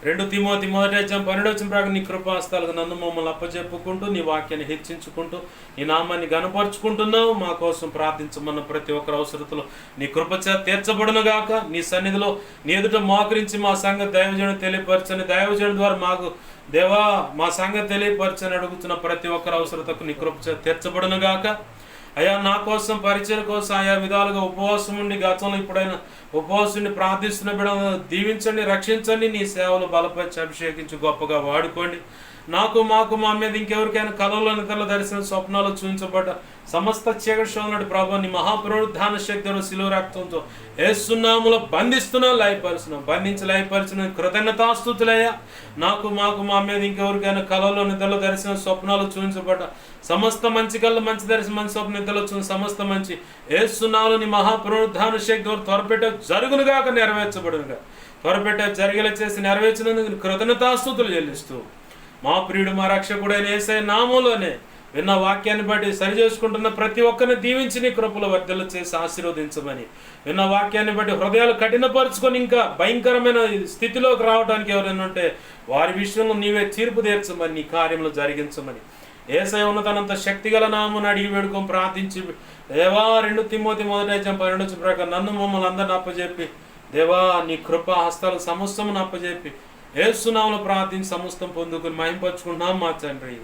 2 తిమోతి 1:12 ప్రకారం నీ కృపాస్తాలకు నన్ను మమ్మల్ని అప్పచెప్పుకుంటూ నీ వాక్యాన్ని హెచ్చించుకుంటూ నీ నామాన్ని గణపరుచుకుంటున్నావు. మా కోసం ప్రార్థించమన్న ప్రతి ఒక్కరి అవసరతలో నీ కృపచే తీర్చబడును గాక. నీ సన్నిధిలో నీ ఎదుట మోకరించి మా సంగతి దైవజనుడు తెలియపరచని, దైవజనుడి ద్వారా మాకు దేవా మా సంగతి తెలియపరచని అడుగుతున్న ప్రతి ఒక్కరి అవసరతకు నీ కృపచే తీర్చబడును గాక. అయ్యా నా కోసం, పరిచయం కోసం ఆయా విధాలుగా ఉపవాసం ఉండి గతంలో ఇప్పుడైనా ఉపవాసాన్ని ప్రార్థిస్తున్న బిడ్డలను దీవించండి, రక్షించండి, నీ సేవలు బలపరిచి అభిషేకించి గొప్పగా వాడుకోండి. నాకు మాకు మా మీద ఇంకెవరికైనా కళలో నిద్రలో దర్శన స్వప్నాలు చూపించబడ్డ సమస్త చీకటి శోధనటి ప్రభు నీ మహాపునరుద్ధాన శక్తిని శిలువ రక్తంతో యేసునామములో బంధిస్తున్నాం, లయపరుస్తున్నాం. బంధించి లయపరిచిన కృతజ్ఞతాస్తుతులయ్యా. నాకు మాకు మా మీద ఇంకెవరికైనా కళలో నిద్రలో దర్శన స్వప్నాలు చూపించబడ్డ సమస్త మంచి కళ్ళు, మంచి దర్శనం, మంచి స్వప్న నిద్రలో చూసిన సమస్త మంచి యేసునామములో నీ మహాపునరుద్ధాన శక్తి త్వరపెట్ట జరుగునుగాక, నెరవేర్చబడునుగా. త్వరపెట్ట జరిగేలా చేసి నెరవేర్చినందుకు కృతజ్ఞతాస్తుతులు చెల్లిస్తూ మా ప్రియుడు మా రక్షకుడైన యేసయ్య నామములోనే విన్న వాక్యాన్ని బట్టి సరి చేసుకుంటున్న ప్రతి ఒక్కరిని దీవించి నీ కృపలో వర్ధలు చేసి ఆశీర్వదించమని, విన్న వాక్యాన్ని బట్టి హృదయాలు కఠినపరుచుకొని ఇంకా భయంకరమైన స్థితిలోకి రావడానికి ఎవరైనా ఉంటే వారి విషయంలో నీవే తీర్పు తీర్చమని, నీ కార్యంలో జరిగించమని యేసయ్య ఉన్నతనంత శక్తిగల నామమున అడిగి వేడుకొని ప్రార్థించి దేవా 2 తిమోతి 1:12 ప్రకారం నన్ను మమ్మల్ని అందరిని అప్పచెప్పి దేవా నీ కృపా హస్తాలు సమస్తమును అప్పచెప్పి యేసునామములో ప్రార్థించి సమస్తం పొందుకుని మహింపరచుకుంటున్నాం మా తండ్రి.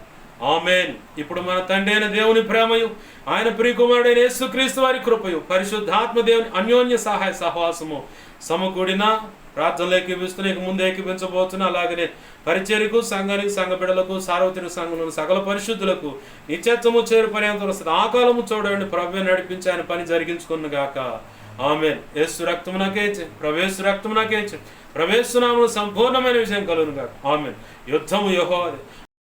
ఆమేన్. ఇప్పుడు మన తండ్రి అయిన దేవుని ప్రేమయు, ఆయన ప్రియకుమారుడైన యేసుక్రీస్తు వారి కృపయు, పరిశుద్ధాత్మ దేవుని అన్యోన్య సహాయ సహవాసము సమకూడిన ప్రార్థనలు ఏకీపిస్తున్న ముందు ఏకీపించబోతున్నా. అలాగనే పరిచర్యకు, సంఘానికి, సంఘ బిడ్డలకు, సార్వత్రిక సంఘంలోని సకల పరిశుద్ధులకు నిత్యత్వము చేరు పర్యంతం ఆ కాలము చూడండి ప్రభు నడిపించి ఆయన పని జరిగించుకున్న గాక. ఆమేన్. యేసు రక్తము నాకేచే, ప్రవేశు రక్తము నాకేచే, ప్రవేశనామములో సంపూర్ణమైన విజయం కలుగును గాక. ఆమేన్. యుద్ధము యెహోవాదే,